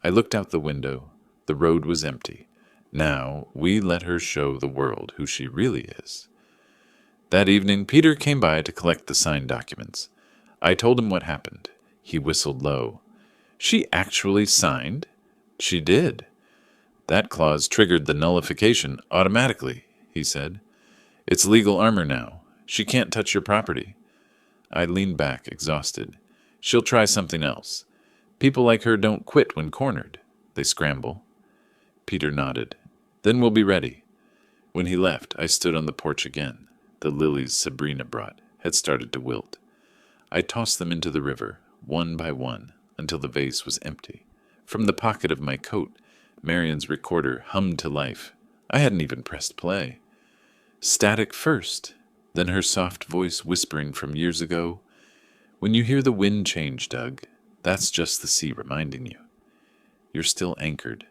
I looked out the window. The road was empty. Now we let her show the world who she really is. That evening, Peter came by to collect the signed documents. I told him what happened. He whistled low. She actually signed? She did. That clause triggered the nullification automatically, he said. It's legal armor now. She can't touch your property. I leaned back, exhausted. She'll try something else. People like her don't quit when cornered. They scramble. Peter nodded. Then we'll be ready. When he left, I stood on the porch again. The lilies Sabrina brought had started to wilt. I tossed them into the river, one by one, until the vase was empty. From the pocket of my coat, Marion's recorder hummed to life. I hadn't even pressed play. Static first, then her soft voice whispering from years ago. When you hear the wind change, Doug, that's just the sea reminding you. You're still anchored.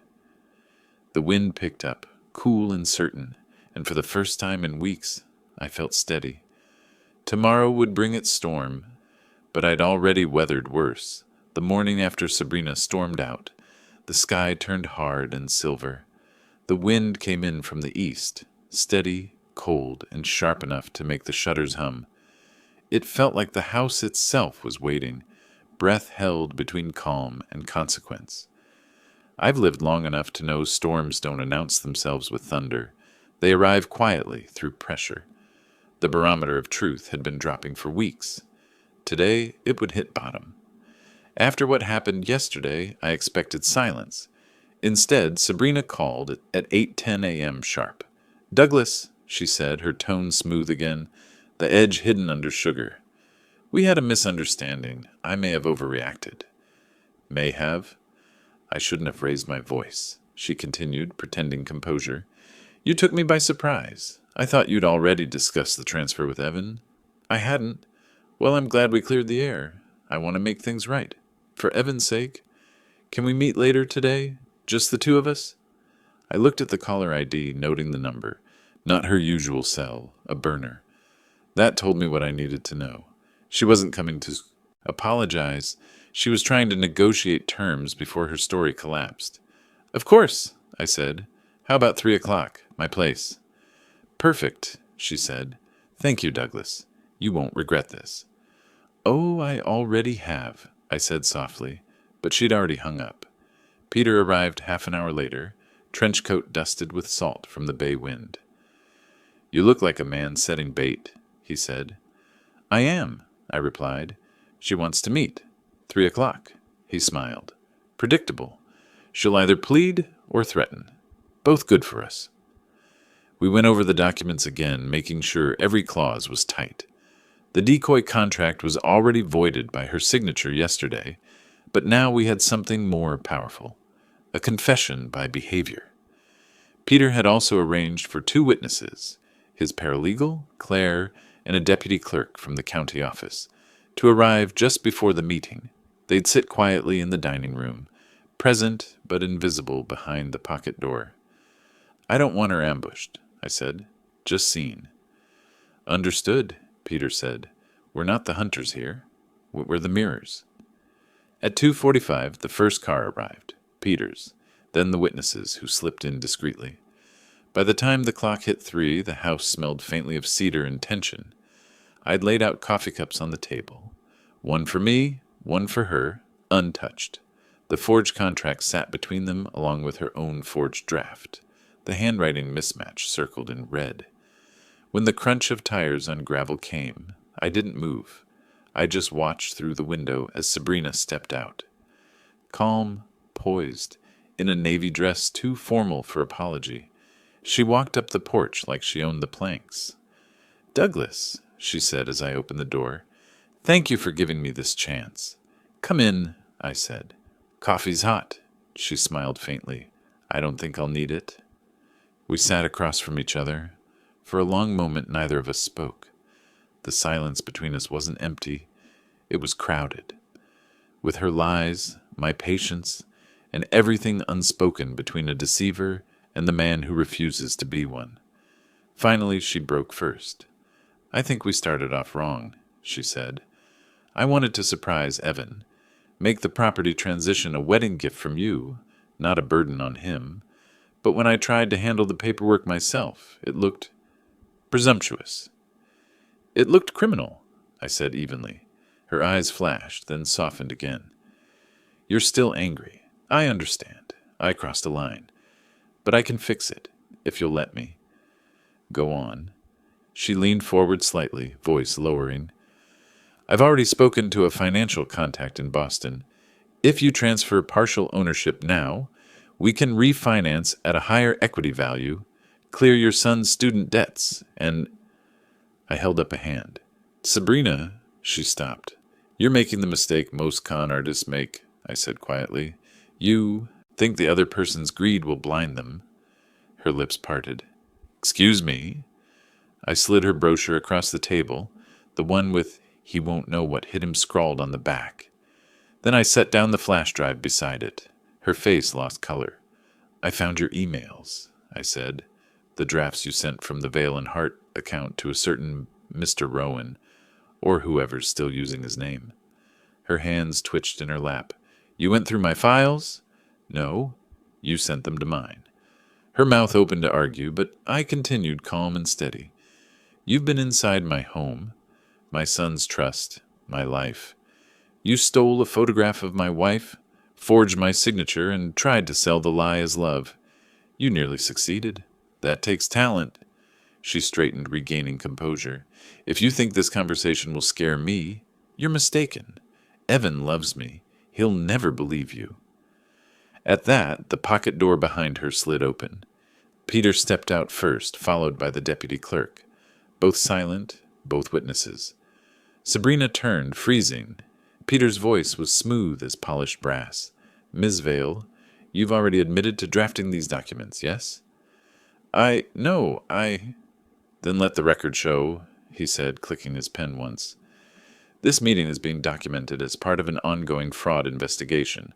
The wind picked up, cool and certain, and for the first time in weeks, I felt steady. Tomorrow would bring its storm, but I'd already weathered worse. The morning after Sabrina stormed out, the sky turned hard and silver. The wind came in from the east, steady, cold, and sharp enough to make the shutters hum. It felt like the house itself was waiting, breath held between calm and consequence. I've lived long enough to know storms don't announce themselves with thunder. They arrive quietly through pressure. The barometer of truth had been dropping for weeks. Today, it would hit bottom. After what happened yesterday, I expected silence. Instead, Sabrina called at 8:10 a.m. sharp. Douglas, she said, her tone smooth again, the edge hidden under sugar. We had a misunderstanding. I may have overreacted. May have? I shouldn't have raised my voice, she continued, pretending composure. You took me by surprise. I thought you'd already discussed the transfer with Evan. I hadn't. Well, I'm glad we cleared the air. I want to make things right. For Evan's sake. Can we meet later today? Just the two of us? I looked at the caller ID, noting the number. Not her usual cell, a burner. That told me what I needed to know. She wasn't coming to apologize. She was trying to negotiate terms before her story collapsed. Of course, I said. How about 3 o'clock, my place? Perfect, she said. Thank you, Douglas. You won't regret this. Oh, I already have, I said softly, but she'd already hung up. Peter arrived half an hour later, trench coat dusted with salt from the bay wind. You look like a man setting bait, he said. I am, I replied. She wants to meet. 3 o'clock, he smiled. Predictable. She'll either plead or threaten. Both good for us. We went over the documents again, making sure every clause was tight. The decoy contract was already voided by her signature yesterday, but now we had something more powerful, a confession by behavior. Peter had also arranged for 2 witnesses, his paralegal, Claire, and a deputy clerk from the county office, to arrive just before the meeting. They'd sit quietly in the dining room, present but invisible behind the pocket door. I don't want her ambushed, I said. Just seen. Understood, Peter said. We're not the hunters here. We're the mirrors. At 2:45, the first car arrived, Peter's. then the witnesses who slipped in discreetly. By the time the clock hit 3, the house smelled faintly of cedar and tension. I'd laid out coffee cups on the table. One for me, one for her, untouched. The forged contract sat between them along with her own forged draft. The handwriting mismatch circled in red. When the crunch of tires on gravel came, I didn't move. I just watched through the window as Sabrina stepped out. Calm, poised, in a navy dress too formal for apology. She walked up the porch like she owned the planks. "Douglas," she said as I opened the door, "thank you for giving me this chance." "Come in," I said. "Coffee's hot." She smiled faintly. "I don't think I'll need it." We sat across from each other. For a long moment neither of us spoke. The silence between us wasn't empty. It was crowded. With her lies, my patience, and everything unspoken between a deceiver and the man who refuses to be one. Finally, she broke first. "I think we started off wrong," she said. "I wanted to surprise Evan, make the property transition a wedding gift from you, not a burden on him. But when I tried to handle the paperwork myself, it looked presumptuous." "It looked criminal," I said evenly. Her eyes flashed, then softened again. "You're still angry. I understand. I crossed a line. But I can fix it, if you'll let me." "Go on." She leaned forward slightly, voice lowering. "I've already spoken to a financial contact in Boston. If you transfer partial ownership now, we can refinance at a higher equity value, clear your son's student debts, and—" I held up a hand. "Sabrina," she stopped. "You're making the mistake most con artists make," I said quietly. "You think the other person's greed will blind them." Her lips parted. "Excuse me." I slid her brochure across the table, the one with "He won't know what hit him" scrawled on the back. Then I set down the flash drive beside it. Her face lost color. "I found your emails," I said. "The drafts you sent from the Vale and Hart account to a certain Mr. Rowan, or whoever's still using his name." Her hands twitched in her lap. "You went through my files?" "No, you sent them to mine." Her mouth opened to argue, but I continued calm and steady. "You've been inside my home, my son's trust, my life. You stole a photograph of my wife, forged my signature, and tried to sell the lie as love. You nearly succeeded. That takes talent." She straightened, regaining composure. "If you think this conversation will scare me, you're mistaken. Evan loves me. He'll never believe you." At that, the pocket door behind her slid open. Peter stepped out first, followed by the deputy clerk. Both silent, both witnesses. Sabrina turned, freezing. Peter's voice was smooth as polished brass. "Ms. Vale, you've already admitted to drafting these documents, yes?" No, "Then let the record show," he said, clicking his pen once. "This meeting is being documented as part of an ongoing fraud investigation,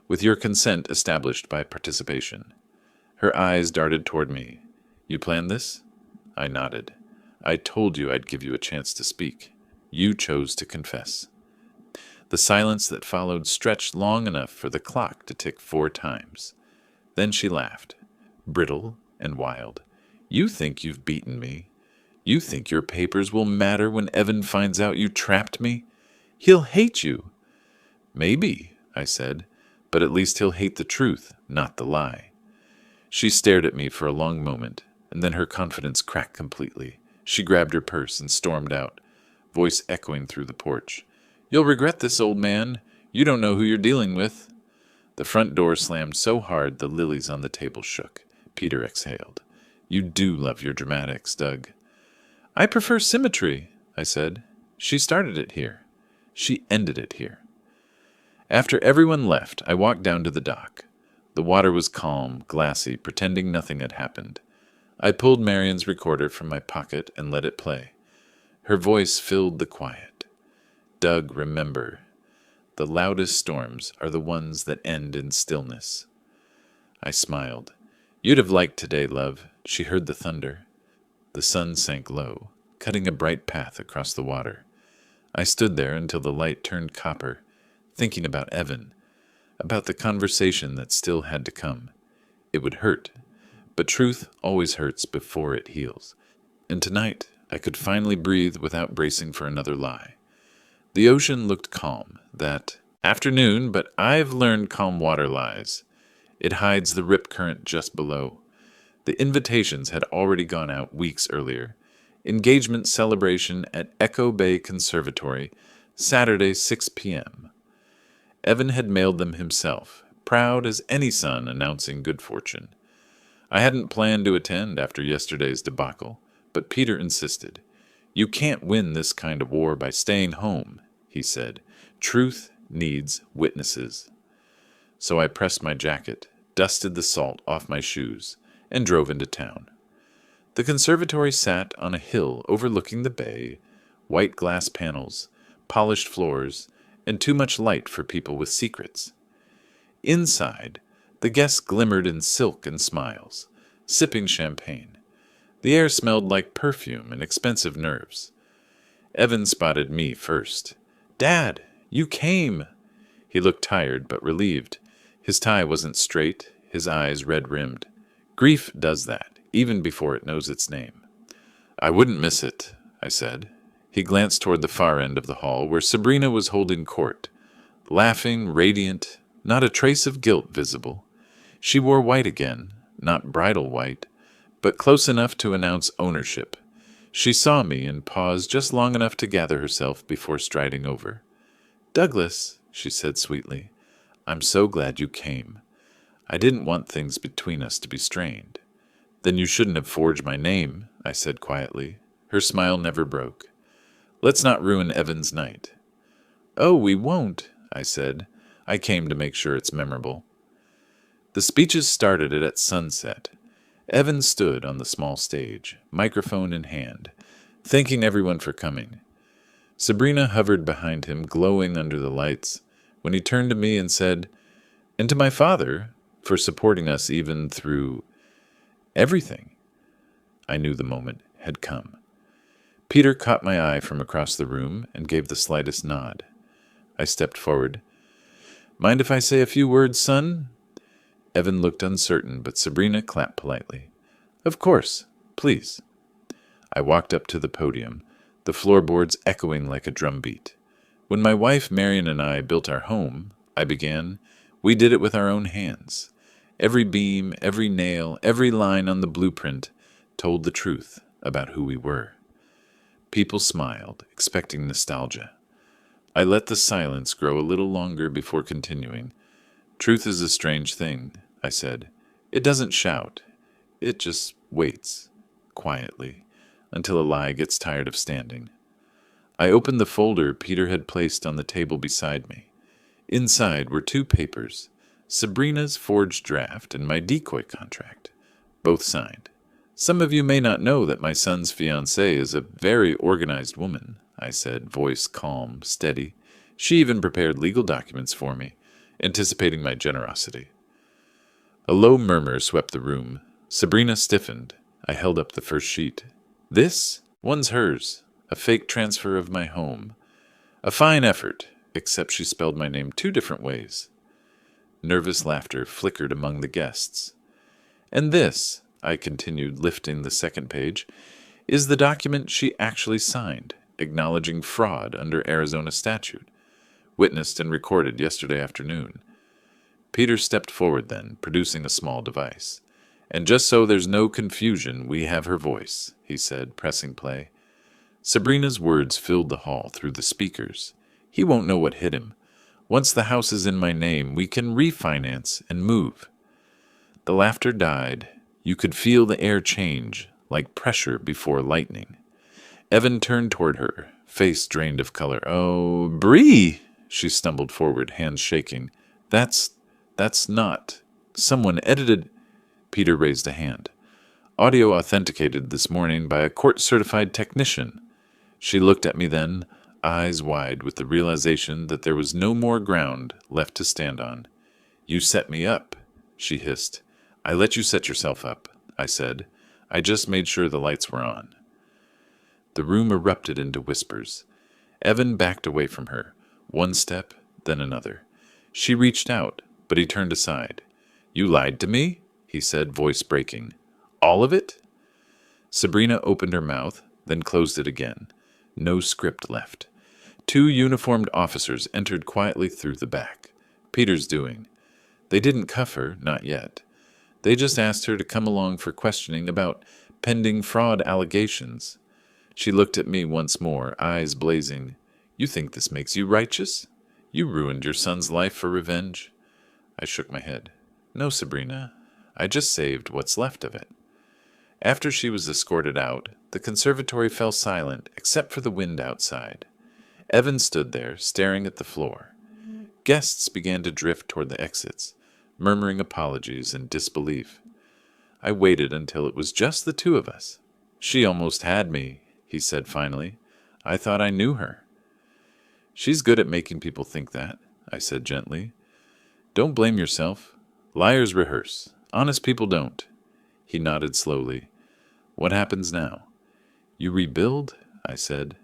with your consent established by participation." Her eyes darted toward me. "You planned this?" I nodded. "I told you I'd give you a chance to speak. You chose to confess." The silence that followed stretched long enough for the clock to tick 4 times. Then she laughed, brittle and wild. "You think you've beaten me. You think your papers will matter when Evan finds out you trapped me? He'll hate you." "Maybe," I said, "but at least he'll hate the truth, not the lie." She stared at me for a long moment, and then her confidence cracked completely. She grabbed her purse and stormed out, voice echoing through the porch. "You'll regret this, old man. You don't know who you're dealing with." The front door slammed so hard the lilies on the table shook. Peter exhaled. "You do love your dramatics, Doug." "I prefer symmetry," I said. "She started it here. She ended it here." After everyone left, I walked down to the dock. The water was calm, glassy, pretending nothing had happened. I pulled Marion's recorder from my pocket and let it play. Her voice filled the quiet. "Doug, remember, the loudest storms are the ones that end in stillness." I smiled. "You'd have liked today, love." She heard the thunder. The sun sank low, cutting a bright path across the water. I stood there until the light turned copper, thinking about Evan, about the conversation that still had to come. It would hurt, but truth always hurts before it heals. And tonight, I could finally breathe without bracing for another lie. The ocean looked calm that afternoon, but I've learned calm water lies. It hides the rip current just below. The invitations had already gone out weeks earlier. Engagement celebration at Echo Bay Conservatory, Saturday 6 p.m. Evan had mailed them himself, proud as any son announcing good fortune. I hadn't planned to attend after yesterday's debacle, but Peter insisted. "You can't win this kind of war by staying home," he said. "Truth needs witnesses." So I pressed my jacket, dusted the salt off my shoes, and drove into town. The conservatory sat on a hill overlooking the bay, white glass panels, polished floors, and too much light for people with secrets. Inside, the guests glimmered in silk and smiles, sipping champagne. The air smelled like perfume and expensive nerves. Evan spotted me first. "Dad, you came!" He looked tired but relieved. His tie wasn't straight, his eyes red-rimmed. Grief does that, even before it knows its name. "I wouldn't miss it," I said. He glanced toward the far end of the hall, where Sabrina was holding court, laughing, radiant, not a trace of guilt visible. She wore white again, not bridal white, but close enough to announce ownership. She saw me and paused just long enough to gather herself before striding over. "Douglas," she said sweetly, "I'm so glad you came. I didn't want things between us to be strained." "Then you shouldn't have forged my name," I said quietly. Her smile never broke. "Let's not ruin Evan's night." "Oh, we won't," I said. "I came to make sure it's memorable." The speeches started at sunset. Evan stood on the small stage, microphone in hand, thanking everyone for coming. Sabrina hovered behind him, glowing under the lights, when he turned to me and said, "And to my father, for supporting us even through everything." I knew the moment had come. Peter caught my eye from across the room and gave the slightest nod. I stepped forward. "Mind if I say a few words, son?" Evan looked uncertain, but Sabrina clapped politely. "Of course, please." I walked up to the podium, the floorboards echoing like a drumbeat. "When my wife Marion and I built our home," I began, "we did it with our own hands. Every beam, every nail, every line on the blueprint told the truth about who we were." People smiled, expecting nostalgia. I let the silence grow a little longer before continuing. "Truth is a strange thing," I said. "It doesn't shout. It just waits, quietly, until a lie gets tired of standing." I opened the folder Peter had placed on the table beside me. Inside were two papers, Sabrina's forged draft and my decoy contract, both signed. "Some of you may not know that my son's fiancée is a very organized woman," I said, voice calm, steady. "She even prepared legal documents for me, anticipating my generosity." A low murmur swept the room. Sabrina stiffened. I held up the first sheet. "This one's hers, a fake transfer of my home. A fine effort, except she spelled my name two different ways." Nervous laughter flickered among the guests. "And this," I continued, lifting the second page, "is the document she actually signed, acknowledging fraud under Arizona statute. Witnessed and recorded yesterday afternoon." Peter stepped forward then, producing a small device. "And just so there's no confusion, we have her voice," he said, pressing play. Sabrina's words filled the hall through the speakers. "He won't know what hit him. Once the house is in my name, we can refinance and move." The laughter died. You could feel the air change, like pressure before lightning. Evan turned toward her, face drained of color. "Oh, Bree!" She stumbled forward, hands shaking. That's not. Someone edited." Peter raised a hand. "Audio authenticated this morning by a court-certified technician." She looked at me then, eyes wide with the realization that there was no more ground left to stand on. "You set me up," she hissed. "I let you set yourself up," I said. "I just made sure the lights were on." The room erupted into whispers. Evan backed away from her, one step, then another. She reached out, but he turned aside. "You lied to me?" he said, voice breaking. All of it? Sabrina opened her mouth, then closed it again. No script left. 2 uniformed officers entered quietly through the back. Peter's doing. They didn't cuff her, not yet. They just asked her to come along for questioning about pending fraud allegations. She looked at me once more, eyes blazing. You think this makes you righteous? You ruined your son's life for revenge. I shook my head. No, Sabrina. I just saved what's left of it. After she was escorted out, the conservatory fell silent except for the wind outside. Evan stood there, staring at the floor. Guests began to drift toward the exits, murmuring apologies and disbelief. I waited until it was just the 2 of us. She almost had me, he said finally. I thought I knew her. She's good at making people think that, I said gently. Don't blame yourself. Liars rehearse. Honest people don't. He nodded slowly. What happens now? You rebuild, I said.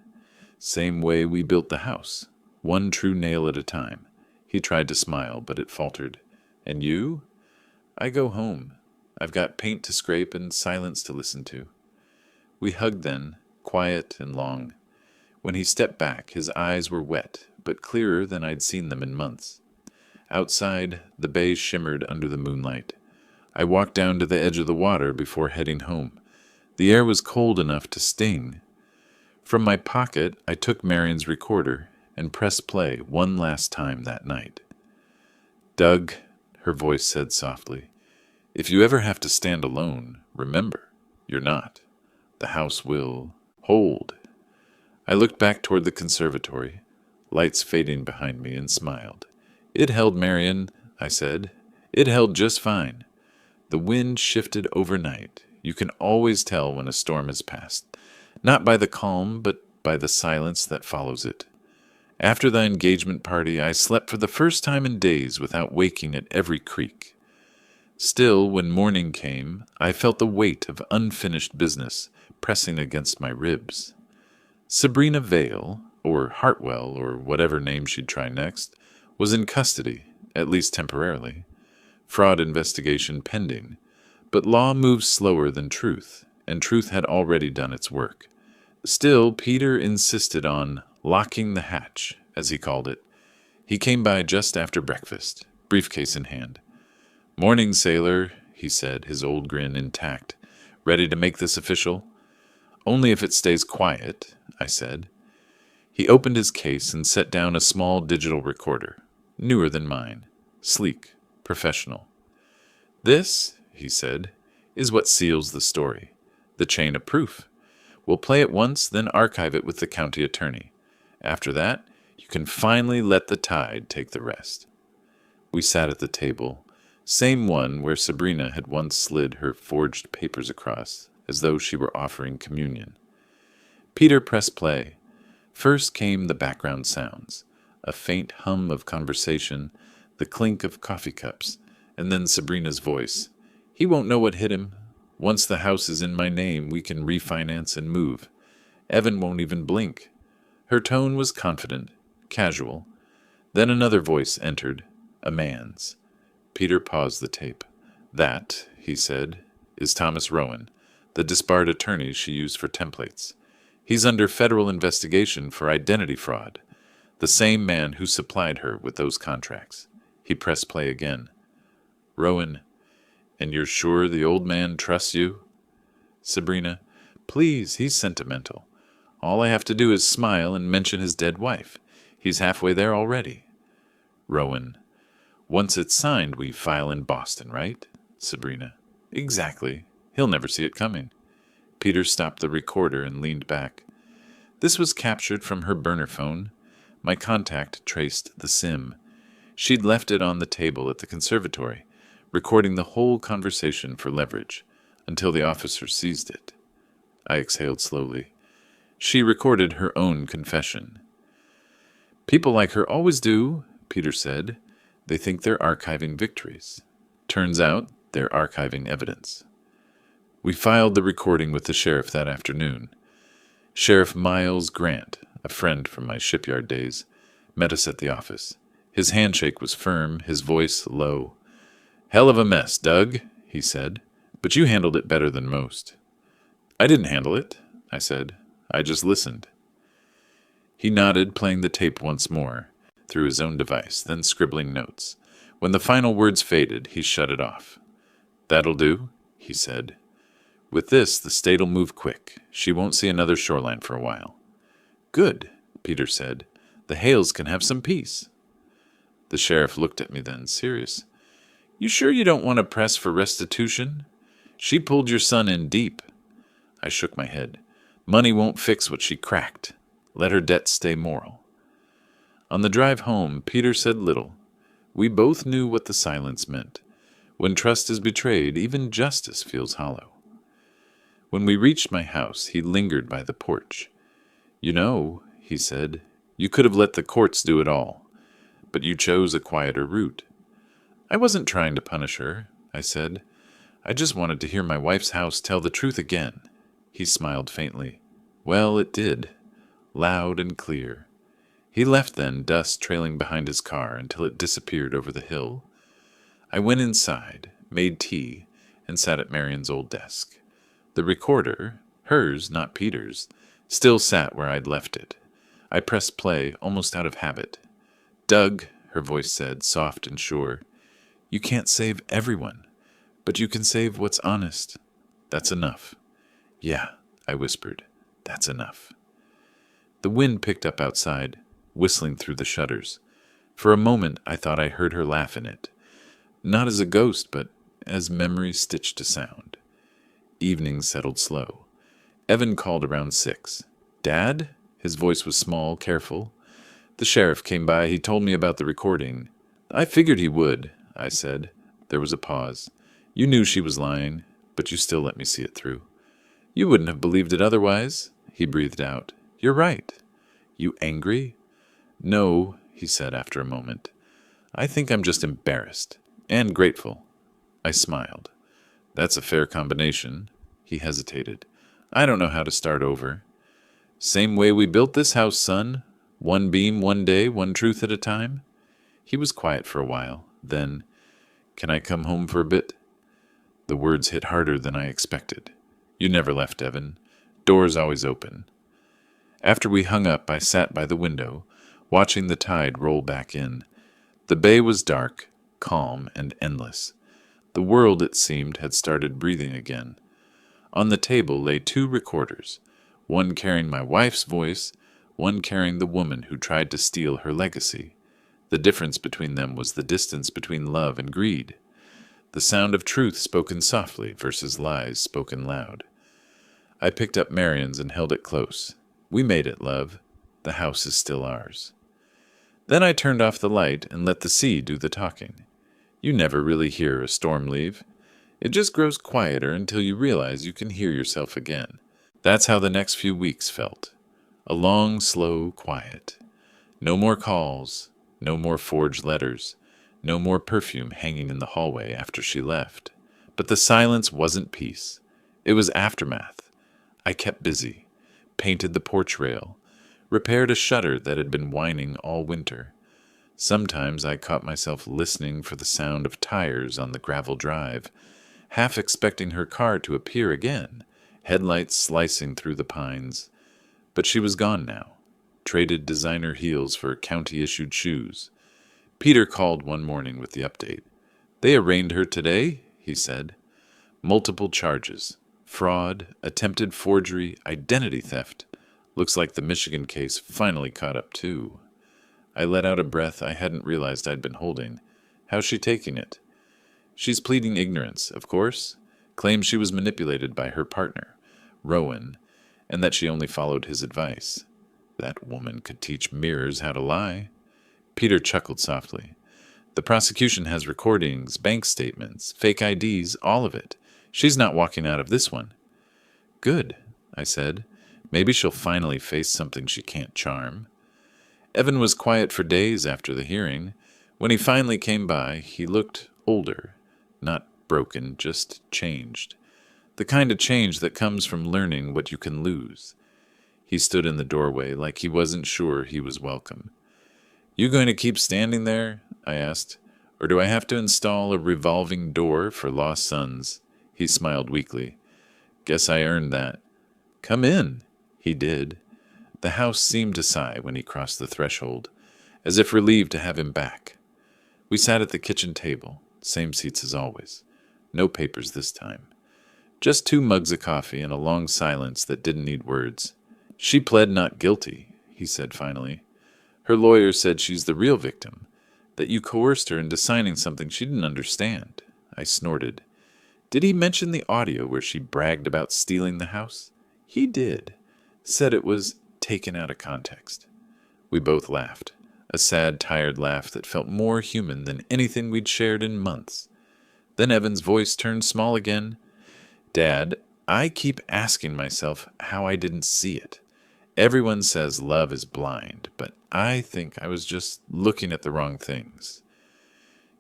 Same way we built the house. 1 true nail at a time. He tried to smile, but it faltered. And you? I go home. I've got paint to scrape and silence to listen to. We hugged then, quiet and long. When he stepped back, his eyes were wet, but clearer than I'd seen them in months. Outside, the bay shimmered under the moonlight. I walked down to the edge of the water before heading home. The air was cold enough to sting. From my pocket, I took Marion's recorder and pressed play one last time that night. Doug, her voice said softly, if you ever have to stand alone, remember, you're not. The house will hold. I looked back toward the conservatory, lights fading behind me, and smiled. It held, Marion, I said. It held just fine. The wind shifted overnight. You can always tell when a storm has passed, not by the calm, but by the silence that follows it. After the engagement party, I slept for the first time in days without waking at every creak. Still, when morning came, I felt the weight of unfinished business pressing against my ribs. Sabrina Vale, or Hartwell, or whatever name she'd try next, was in custody, at least temporarily. Fraud investigation pending. But law moves slower than truth, and truth had already done its work. Still, Peter insisted on locking the hatch, as he called it. He came by just after breakfast, briefcase in hand. Morning, sailor, he said, his old grin intact. Ready to make this official? Only if it stays quiet, I said. He opened his case and set down a small digital recorder, newer than mine, sleek, professional. This, he said, is what seals the story, the chain of proof. We'll play it once, then archive it with the county attorney. After that, you can finally let the tide take the rest. We sat at the table, same one where Sabrina had once slid her forged papers across, as though she were offering communion. Peter pressed play. First came the background sounds, a faint hum of conversation, the clink of coffee cups, and then Sabrina's voice. He won't know what hit him. Once the house is in my name, we can refinance and move. Evan won't even blink. Her tone was confident, casual. Then another voice entered, a man's. Peter paused the tape. That, he said, is Thomas Rowan, the disbarred attorney she used for templates. He's under federal investigation for identity fraud, the same man who supplied her with those contracts. He pressed play again. Rowan, and you're sure the old man trusts you? Sabrina, please, he's sentimental. All I have to do is smile and mention his dead wife. He's halfway there already. Rowan, once it's signed, we file in Boston, right? Sabrina, exactly. He'll never see it coming. Peter stopped the recorder and leaned back. This was captured from her burner phone. My contact traced the SIM. She'd left it on the table at the conservatory, recording the whole conversation for leverage, until the officer seized it. I exhaled slowly. She recorded her own confession. People like her always do, Peter said. They think they're archiving victories. Turns out they're archiving evidence. We filed the recording with the sheriff that afternoon. Sheriff Miles Grant, a friend from my shipyard days, met us at the office. His handshake was firm, his voice low. Hell of a mess, Doug, he said, "but you handled it better than most." "I didn't handle it," I said. "I just listened." He nodded, playing the tape once more, through his own device, then scribbling notes. When the final words faded, he shut it off. "That'll do," he said. "With this, the state'll move quick. She won't see another shoreline for a while." "Good," Peter said. "The Hales can have some peace." The sheriff looked at me then, serious. "You sure you don't want to press for restitution? She pulled your son in deep." I shook my head. "Money won't fix what she cracked. Let her debt stay moral." On the drive home, Peter said little. We both knew what the silence meant. When trust is betrayed, even justice feels hollow. When we reached my house, he lingered by the porch. "You know," he said, "you could have let the courts do it all. But you chose a quieter route." "I wasn't trying to punish her," I said. "I just wanted to hear my wife's house tell the truth again." He smiled faintly. "Well, it did. Loud and clear." He left then, dust trailing behind his car until it disappeared over the hill. I went inside, made tea, and sat at Marion's old desk. The recorder, hers, not Peter's, still sat where I'd left it. I pressed play, almost out of habit. "Doug," her voice said, soft and sure, "you can't save everyone, but you can save what's honest. That's enough." "Yeah," I whispered, "that's enough." The wind picked up outside, whistling through the shutters. For a moment I thought I heard her laugh in it, not as a ghost, but as memory stitched to sound. Evening settled slow. Evan called around 6. "Dad?" His voice was small, careful. "The sheriff came by. He told me about the recording." "I figured he would," I said. There was a pause. "You knew she was lying, but you still let me see it through." "You wouldn't have believed it otherwise," he breathed out. "You're right." "You angry?" "No," he said after a moment. "I think I'm just embarrassed. And grateful." I smiled. "That's a fair combination." He hesitated. "I don't know how to start over." "Same way we built this house, son. One beam, one day, one truth at a time." He was quiet for a while. Then, "Can I come home for a bit?" The words hit harder than I expected. "You never left, Evan. Door's always open." After we hung up, I sat by the window, watching the tide roll back in. The bay was dark, calm, and endless. The world, it seemed, had started breathing again. On the table lay 2 recorders, one carrying my wife's voice, one carrying the woman who tried to steal her legacy. The difference between them was the distance between love and greed. The sound of truth spoken softly versus lies spoken loud. I picked up Marion's and held it close. "We made it, love. The house is still ours." Then I turned off the light and let the sea do the talking. You never really hear a storm leave. It just grows quieter until you realize you can hear yourself again. That's how the next few weeks felt. A long, slow quiet. No more calls, no more forged letters, no more perfume hanging in the hallway after she left. But the silence wasn't peace. It was aftermath. I kept busy, painted the porch rail, repaired a shutter that had been whining all winter. Sometimes I caught myself listening for the sound of tires on the gravel drive, half expecting her car to appear again, headlights slicing through the pines. But she was gone now, traded designer heels for county-issued shoes. Peter called one morning with the update. "They arraigned her today," he said. "Multiple charges. Fraud, attempted forgery, identity theft. Looks like the Michigan case finally caught up too." I let out a breath I hadn't realized I'd been holding. "How's she taking it?" "She's pleading ignorance, of course. Claims she was manipulated by her partner, Rowan, and that she only followed his advice. That woman could teach mirrors how to lie." Peter chuckled softly. "The prosecution has recordings, bank statements, fake IDs, all of it. She's not walking out of this one." "Good," I said. "Maybe she'll finally face something she can't charm." Evan was quiet for days after the hearing. When he finally came by, he looked older, not broken, just changed. The kind of change that comes from learning what you can lose. He stood in the doorway like he wasn't sure he was welcome. "You going to keep standing there?" I asked. Or do I have to install a revolving door for lost sons? He smiled weakly. Guess I earned that. Come in. He did. The house seemed to sigh when he crossed the threshold, as if relieved to have him back. We sat at the kitchen table, same seats as always. No papers this time. Just 2 mugs of coffee and a long silence that didn't need words. She pled not guilty, he said finally. Her lawyer said she's the real victim, that you coerced her into signing something she didn't understand. I snorted. Did he mention the audio where she bragged about stealing the house? He did. Said it was taken out of context. We both laughed. A sad, tired laugh that felt more human than anything we'd shared in months. Then Evan's voice turned small again. Dad, I keep asking myself how I didn't see it. Everyone says love is blind, but I think I was just looking at the wrong things.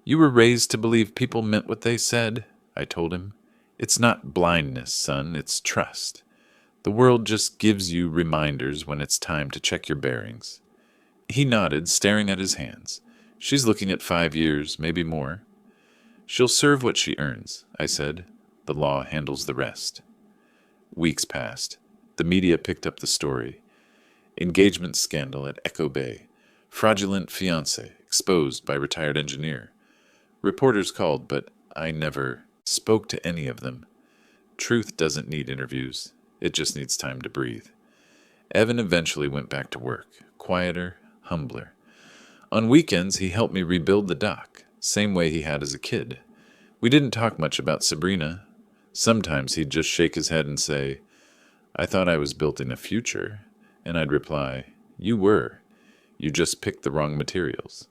You were raised to believe people meant what they said, I told him. It's not blindness, son, it's trust. The world just gives you reminders when it's time to check your bearings. He nodded, staring at his hands. She's looking at 5 years, maybe more. She'll serve what she earns, I said. The law handles the rest. Weeks passed. The media picked up the story. Engagement scandal at Echo Bay. Fraudulent fiancé exposed by retired engineer. Reporters called, but I never spoke to any of them. Truth doesn't need interviews. It just needs time to breathe. Evan eventually went back to work, quieter, humbler. On weekends, he helped me rebuild the dock, same way he had as a kid. We didn't talk much about Sabrina. Sometimes he'd just shake his head and say, I thought I was building a future. And I'd reply, you were. You just picked the wrong materials.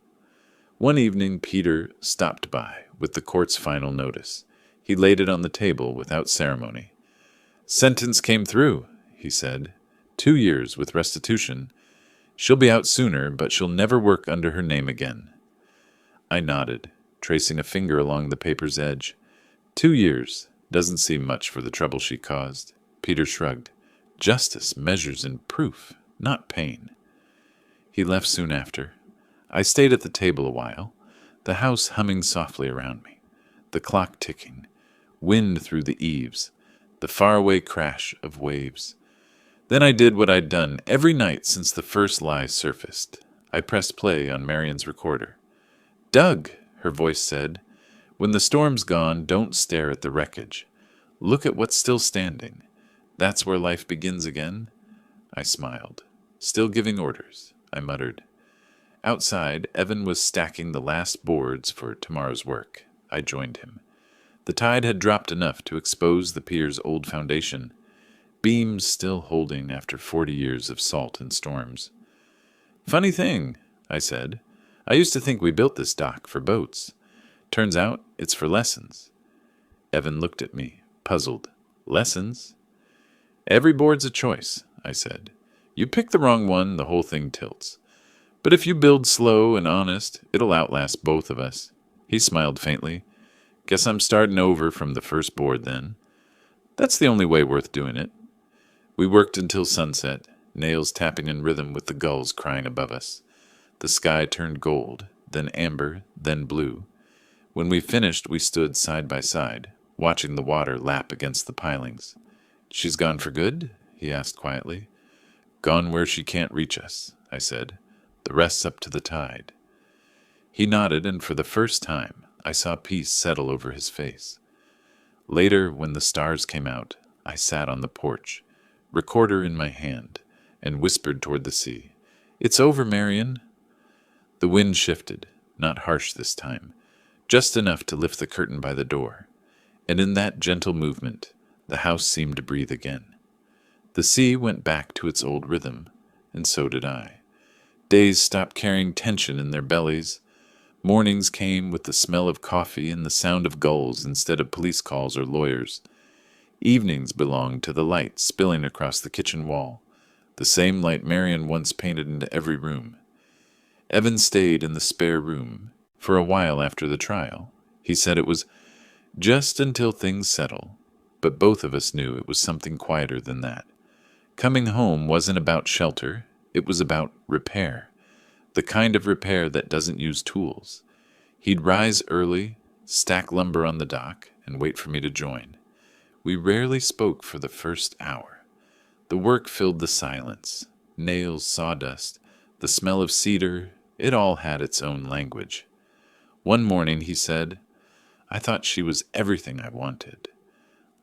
One evening, Peter stopped by with the court's final notice. He laid it on the table without ceremony. Sentence came through, he said. 2 years with restitution. She'll be out sooner, but she'll never work under her name again. I nodded, tracing a finger along the paper's edge. 2 years doesn't seem much for the trouble she caused. Peter shrugged. Justice measures in proof, not pain. He left soon after. I stayed at the table a while, the house humming softly around me, the clock ticking, wind through the eaves, the faraway crash of waves. Then I did what I'd done every night since the first lie surfaced. I pressed play on Marion's recorder. Doug, her voice said, when the storm's gone, don't stare at the wreckage. Look at what's still standing. That's where life begins again. I smiled. Still giving orders, I muttered. Outside, Evan was stacking the last boards for tomorrow's work. I joined him. The tide had dropped enough to expose the pier's old foundation, beams still holding after 40 years of salt and storms. Funny thing, I said. I used to think we built this dock for boats. Turns out it's for lessons. Evan looked at me, puzzled. Lessons? Every board's a choice, I said. You pick the wrong one, the whole thing tilts. But if you build slow and honest, it'll outlast both of us. He smiled faintly. Guess I'm starting over from the first board then. That's the only way worth doing it. We worked until sunset, nails tapping in rhythm with the gulls crying above us. The sky turned gold, then amber, then blue. When we finished, we stood side by side, watching the water lap against the pilings. She's gone for good? He asked quietly. Gone where she can't reach us, I said. The rest's up to the tide. He nodded, and for the first time, I saw peace settle over his face. Later, when the stars came out, I sat on the porch, recorder in my hand, and whispered toward the sea. It's over, Marion. The wind shifted, not harsh this time, just enough to lift the curtain by the door, and in that gentle movement, the house seemed to breathe again. The sea went back to its old rhythm, and so did I. Days stopped carrying tension in their bellies. Mornings came with the smell of coffee and the sound of gulls instead of police calls or lawyers. Evenings belonged to the light spilling across the kitchen wall, the same light Marion once painted into every room. Evan stayed in the spare room for a while after the trial. He said it was just until things settle, but both of us knew it was something quieter than that. Coming home wasn't about shelter, it was about repair, the kind of repair that doesn't use tools. He'd rise early, stack lumber on the dock, and wait for me to join. We rarely spoke for the first hour. The work filled the silence. Nails, sawdust, the smell of cedar, it all had its own language. One morning he said, "I thought she was everything I wanted."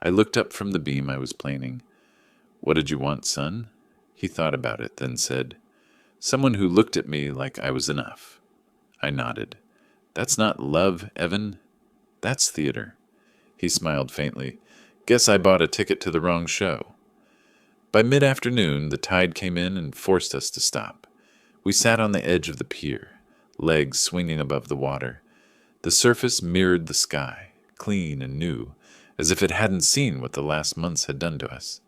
I looked up from the beam I was planing. "What did you want, son?" He thought about it, then said, "Someone who looked at me like I was enough." I nodded. "That's not love, Evan. That's theater." He smiled faintly. "Guess I bought a ticket to the wrong show." By mid-afternoon, the tide came in and forced us to stop. We sat on the edge of the pier, legs swinging above the water. The surface mirrored the sky, clean and new, as if it hadn't seen what the last months had done to us.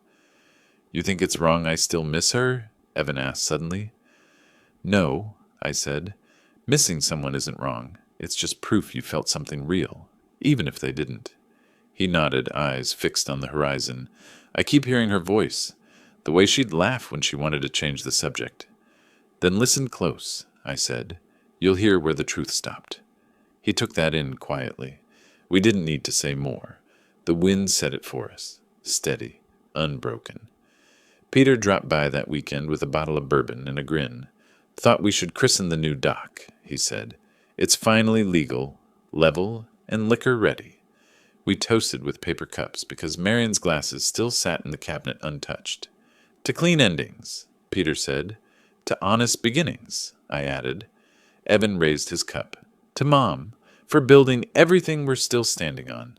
"You think it's wrong I still miss her?" Evan asked suddenly. "No," I said. "Missing someone isn't wrong. It's just proof you felt something real, even if they didn't." He nodded, eyes fixed on the horizon. "I keep hearing her voice, the way she'd laugh when she wanted to change the subject." "Then listen close," I said. "You'll hear where the truth stopped." He took that in quietly. We didn't need to say more. The wind said it for us, steady, unbroken. Peter dropped by that weekend with a bottle of bourbon and a grin. "Thought we should christen the new dock," he said. "It's finally legal, level, and liquor ready." We toasted with paper cups because Marion's glasses still sat in the cabinet untouched. "To clean endings," Peter said. "To honest beginnings," I added. Evan raised his cup. "To Mom, for building everything we're still standing on."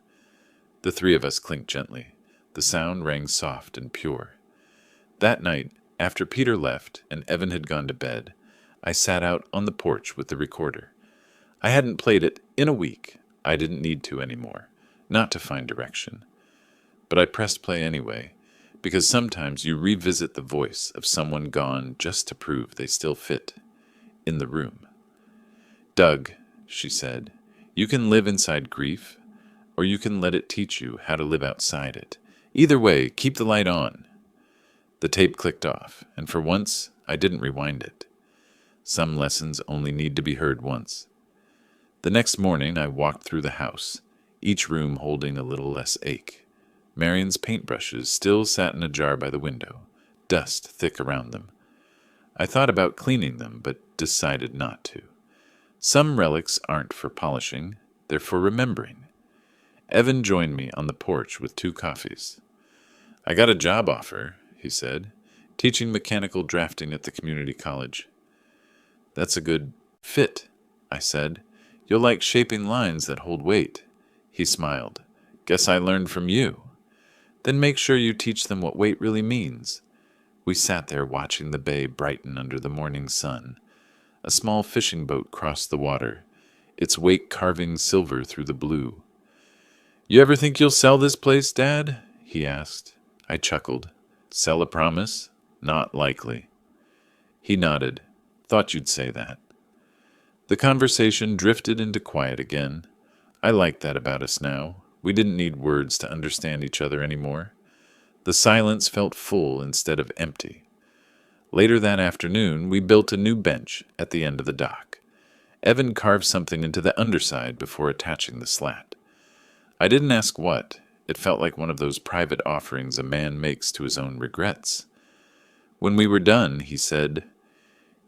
The three of us clinked gently. The sound rang soft and pure. That night, after Peter left and Evan had gone to bed, I sat out on the porch with the recorder. I hadn't played it in a week. I didn't need to anymore, not to find direction. But I pressed play anyway, because sometimes you revisit the voice of someone gone just to prove they still fit in the room. "Doug," she said, "you can live inside grief, or you can let it teach you how to live outside it. Either way, keep the light on." The tape clicked off, and for once, I didn't rewind it. Some lessons only need to be heard once. The next morning, I walked through the house, each room holding a little less ache. Marion's paintbrushes still sat in a jar by the window, dust thick around them. I thought about cleaning them, but decided not to. Some relics aren't for polishing, they're for remembering. Evan joined me on the porch with 2 coffees. "I got a job offer," he said, "teaching mechanical drafting at the community college." "That's a good fit," I said. "You'll like shaping lines that hold weight." He smiled. "Guess I learned from you." "Then make sure you teach them what weight really means." We sat there watching the bay brighten under the morning sun. A small fishing boat crossed the water, its wake carving silver through the blue. "You ever think you'll sell this place, Dad?" he asked. I chuckled. "Sell a promise? Not likely." He nodded. "Thought you'd say that." The conversation drifted into quiet again. I liked that about us now. We didn't need words to understand each other anymore. The silence felt full instead of empty. Later that afternoon, we built a new bench at the end of the dock. Evan carved something into the underside before attaching the slat. I didn't ask what. It felt like one of those private offerings a man makes to his own regrets. When we were done, he said,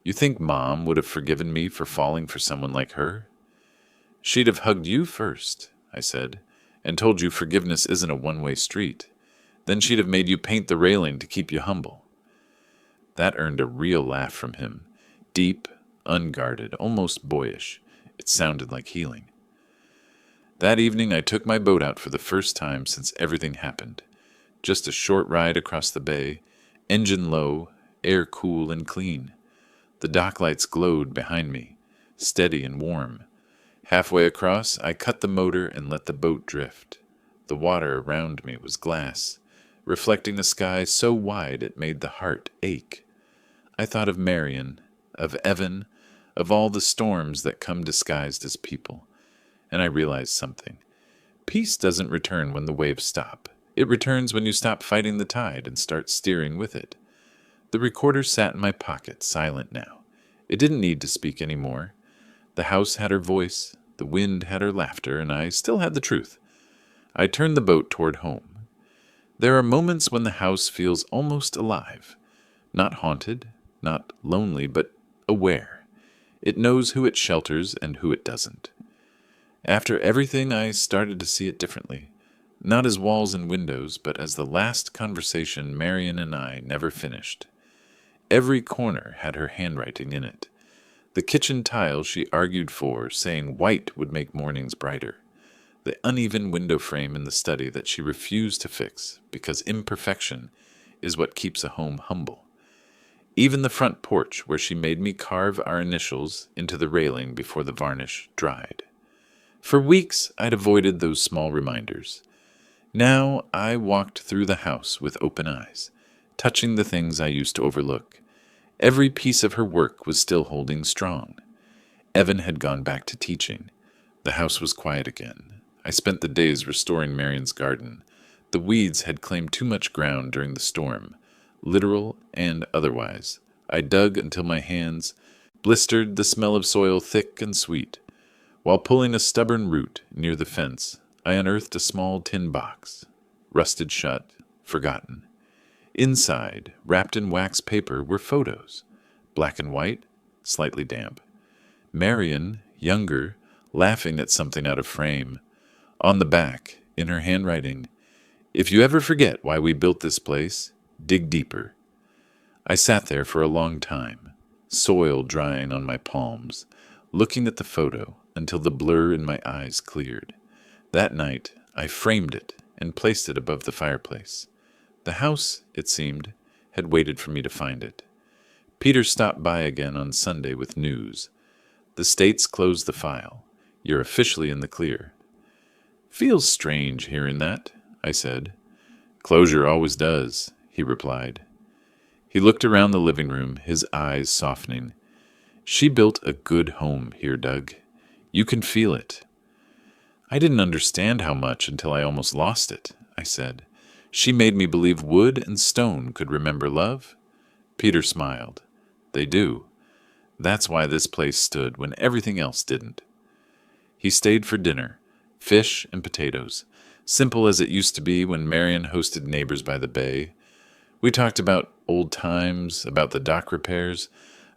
"You think Mom would have forgiven me for falling for someone like her?" "She'd have hugged you first," I said, "and told you forgiveness isn't a one-way street. Then she'd have made you paint the railing to keep you humble." That earned a real laugh from him, deep, unguarded, almost boyish. It sounded like healing. That evening I took my boat out for the first time since everything happened. Just a short ride across the bay, engine low, air cool and clean. The dock lights glowed behind me, steady and warm. Halfway across, I cut the motor and let the boat drift. The water around me was glass, reflecting the sky so wide it made the heart ache. I thought of Marion, of Evan, of all the storms that come disguised as people, and I realized something. Peace doesn't return when the waves stop. It returns when you stop fighting the tide and start steering with it. The recorder sat in my pocket, silent now. It didn't need to speak any more. The house had her voice, The wind had her laughter, and I still had the truth. I turned the boat toward home. There are moments when the house feels almost alive. Not haunted, not lonely, but aware. It knows who it shelters and who it doesn't. After everything, I started to see it differently. Not as walls and windows, but as the last conversation Marion and I never finished. Every corner had her handwriting in it. The kitchen tile she argued for, saying white would make mornings brighter. The uneven window frame in the study that she refused to fix because imperfection is what keeps a home humble. Even the front porch where she made me carve our initials into the railing before the varnish dried. For weeks, I'd avoided those small reminders. Now I walked through the house with open eyes, touching the things I used to overlook. Every piece of her work was still holding strong. Evan had gone back to teaching. The house was quiet again. I spent the days restoring Marion's garden. The weeds had claimed too much ground during the storm, literal and otherwise. I dug until my hands blistered, the smell of soil thick and sweet. While pulling a stubborn root near the fence, I unearthed a small tin box, rusted shut, forgotten. Inside, wrapped in wax paper, were photos, black and white, slightly damp. Marion, younger, laughing at something out of frame. On the back, in her handwriting, "If you ever forget why we built this place, dig deeper." I sat there for a long time, soil drying on my palms, looking at the photo until the blur in my eyes cleared. That night, I framed it and placed it above the fireplace. The house, it seemed, had waited for me to find it. Peter stopped by again on Sunday with news. "The states closed the file. You're officially in the clear." "Feels strange hearing that," I said. "Closure always does," he replied. He looked around the living room, his eyes softening. "She built a good home here, Doug. You can feel it." "I didn't understand how much until I almost lost it," I said. "She made me believe wood and stone could remember love." Peter smiled. "They do. That's why this place stood when everything else didn't." He stayed for dinner, fish and potatoes, simple as it used to be when Marion hosted neighbors by the bay. We talked about old times, about the dock repairs,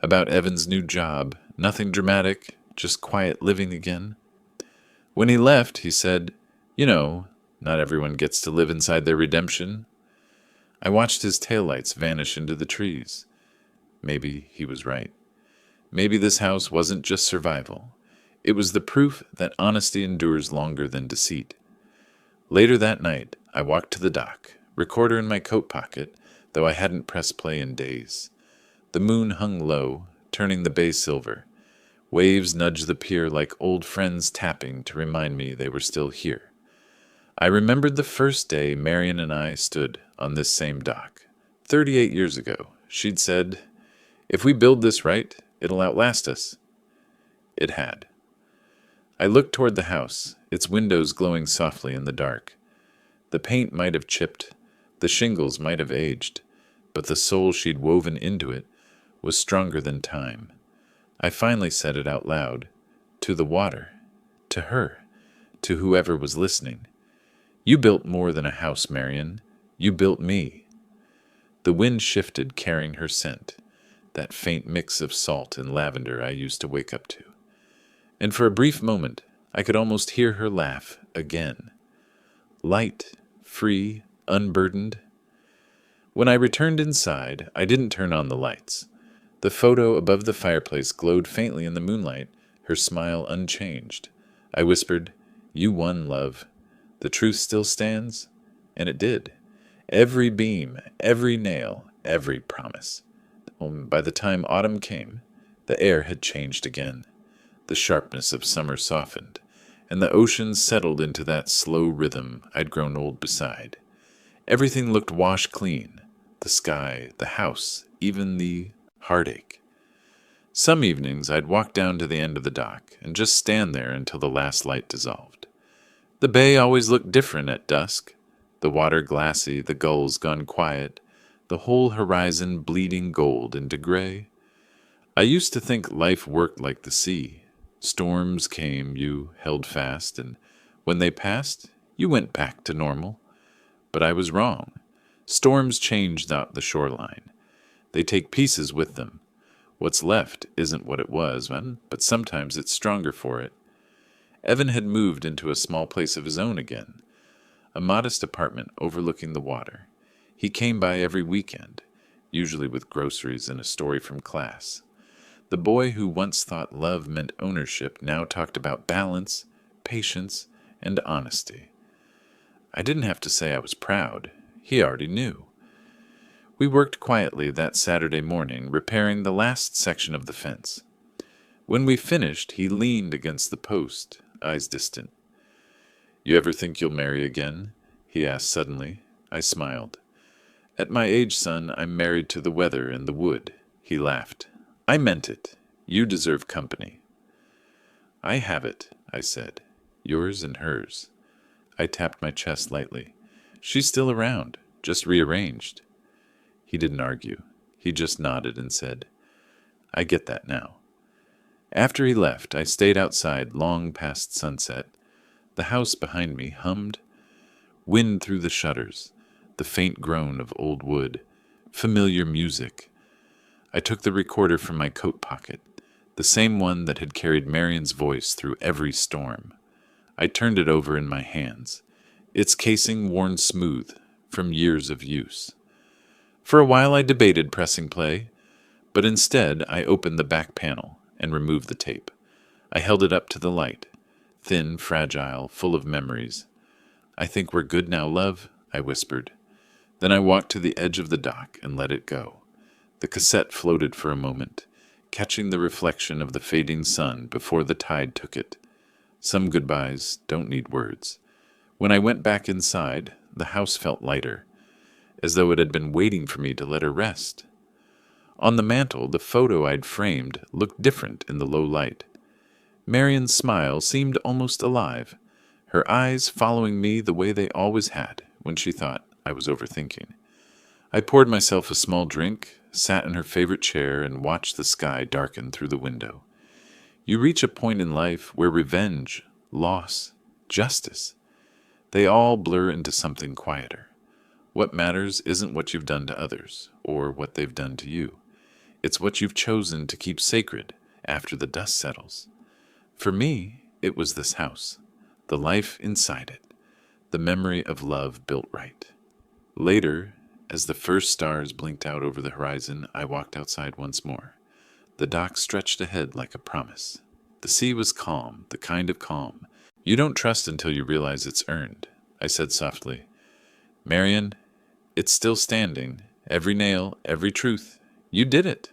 about Evan's new job. Nothing dramatic, just quiet living again. When he left, he said, "You know, not everyone gets to live inside their redemption." I watched his taillights vanish into the trees. Maybe he was right. Maybe this house wasn't just survival. It was the proof that honesty endures longer than deceit. Later that night, I walked to the dock, recorder in my coat pocket, though I hadn't pressed play in days. The moon hung low, turning the bay silver. Waves nudged the pier like old friends tapping to remind me they were still here. I remembered the first day Marion and I stood on this same dock. 38 years ago, she'd said, "If we build this right, it'll outlast us." It had. I looked toward the house, its windows glowing softly in the dark. The paint might have chipped, the shingles might have aged, but the soul she'd woven into it was stronger than time. I finally said it out loud, to the water, to her, to whoever was listening. "You built more than a house, Marion. You built me." The wind shifted, carrying her scent, that faint mix of salt and lavender I used to wake up to. And for a brief moment, I could almost hear her laugh again. Light, free, unburdened. When I returned inside, I didn't turn on the lights. The photo above the fireplace glowed faintly in the moonlight, her smile unchanged. I whispered, "You won, love. The truth still stands?" And it did. Every beam, every nail, every promise. By the time autumn came, the air had changed again. The sharpness of summer softened, and the ocean settled into that slow rhythm I'd grown old beside. Everything looked washed clean, the sky, the house, even the heartache. Some evenings I'd walk down to the end of the dock and just stand there until the last light dissolved. The bay always looked different at dusk, the water glassy, the gulls gone quiet, the whole horizon bleeding gold into gray. I used to think life worked like the sea, Storms came, you held fast, and when they passed, you went back to normal. But I was wrong. Storms change not the shoreline. They take pieces with them. What's left isn't what it was, but sometimes it's stronger for it. Evan had moved into a small place of his own again, a modest apartment overlooking the water. He came by every weekend, usually with groceries and a story from class. The boy who once thought love meant ownership now talked about balance, patience, and honesty. I didn't have to say I was proud. He already knew. We worked quietly that Saturday morning, repairing the last section of the fence. When we finished, he leaned against the post, eyes distant. "You ever think you'll marry again?" he asked suddenly. I smiled. "At my age, son, I'm married to the weather and the wood." He laughed. "I meant it. You deserve company." "I have it," I said. "Yours and hers." I tapped my chest lightly. "She's still around, just rearranged." He didn't argue. He just nodded and said, "I get that now." After he left, I stayed outside long past sunset. The house behind me hummed. Wind through the shutters, the faint groan of old wood, familiar music. I took the recorder from my coat pocket, the same one that had carried Marion's voice through every storm. I turned it over in my hands, its casing worn smooth from years of use. For a while I debated pressing play, but instead I opened the back panel and removed the tape. I held it up to the light, thin, fragile, full of memories. "I think we're good now, love," I whispered. Then I walked to the edge of the dock and let it go. The cassette floated for a moment, catching the reflection of the fading sun before the tide took it. Some goodbyes don't need words. When I went back inside, the house felt lighter, as though it had been waiting for me to let her rest. On the mantel, the photo I'd framed looked different in the low light. Marion's smile seemed almost alive, her eyes following me the way they always had when she thought I was overthinking. I poured myself a small drink, sat in her favorite chair, and watched the sky darken through the window. You reach a point in life where revenge, loss, justice, they all blur into something quieter. What matters isn't what you've done to others, or what they've done to you. It's what you've chosen to keep sacred after the dust settles. For me, it was this house, the life inside it, the memory of love built right. Later, as the first stars blinked out over the horizon, I walked outside once more. The dock stretched ahead like a promise. The sea was calm, the kind of calm you don't trust until you realize it's earned. I said softly, "Marion, it's still standing. Every nail, every truth. You did it."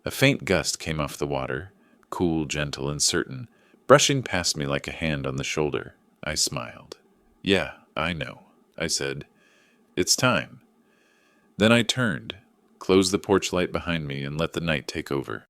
A faint gust came off the water, cool, gentle, and certain, brushing past me like a hand on the shoulder. I smiled. "Yeah, I know," I said. "It's time." Then I turned, closed the porch light behind me, and let the night take over.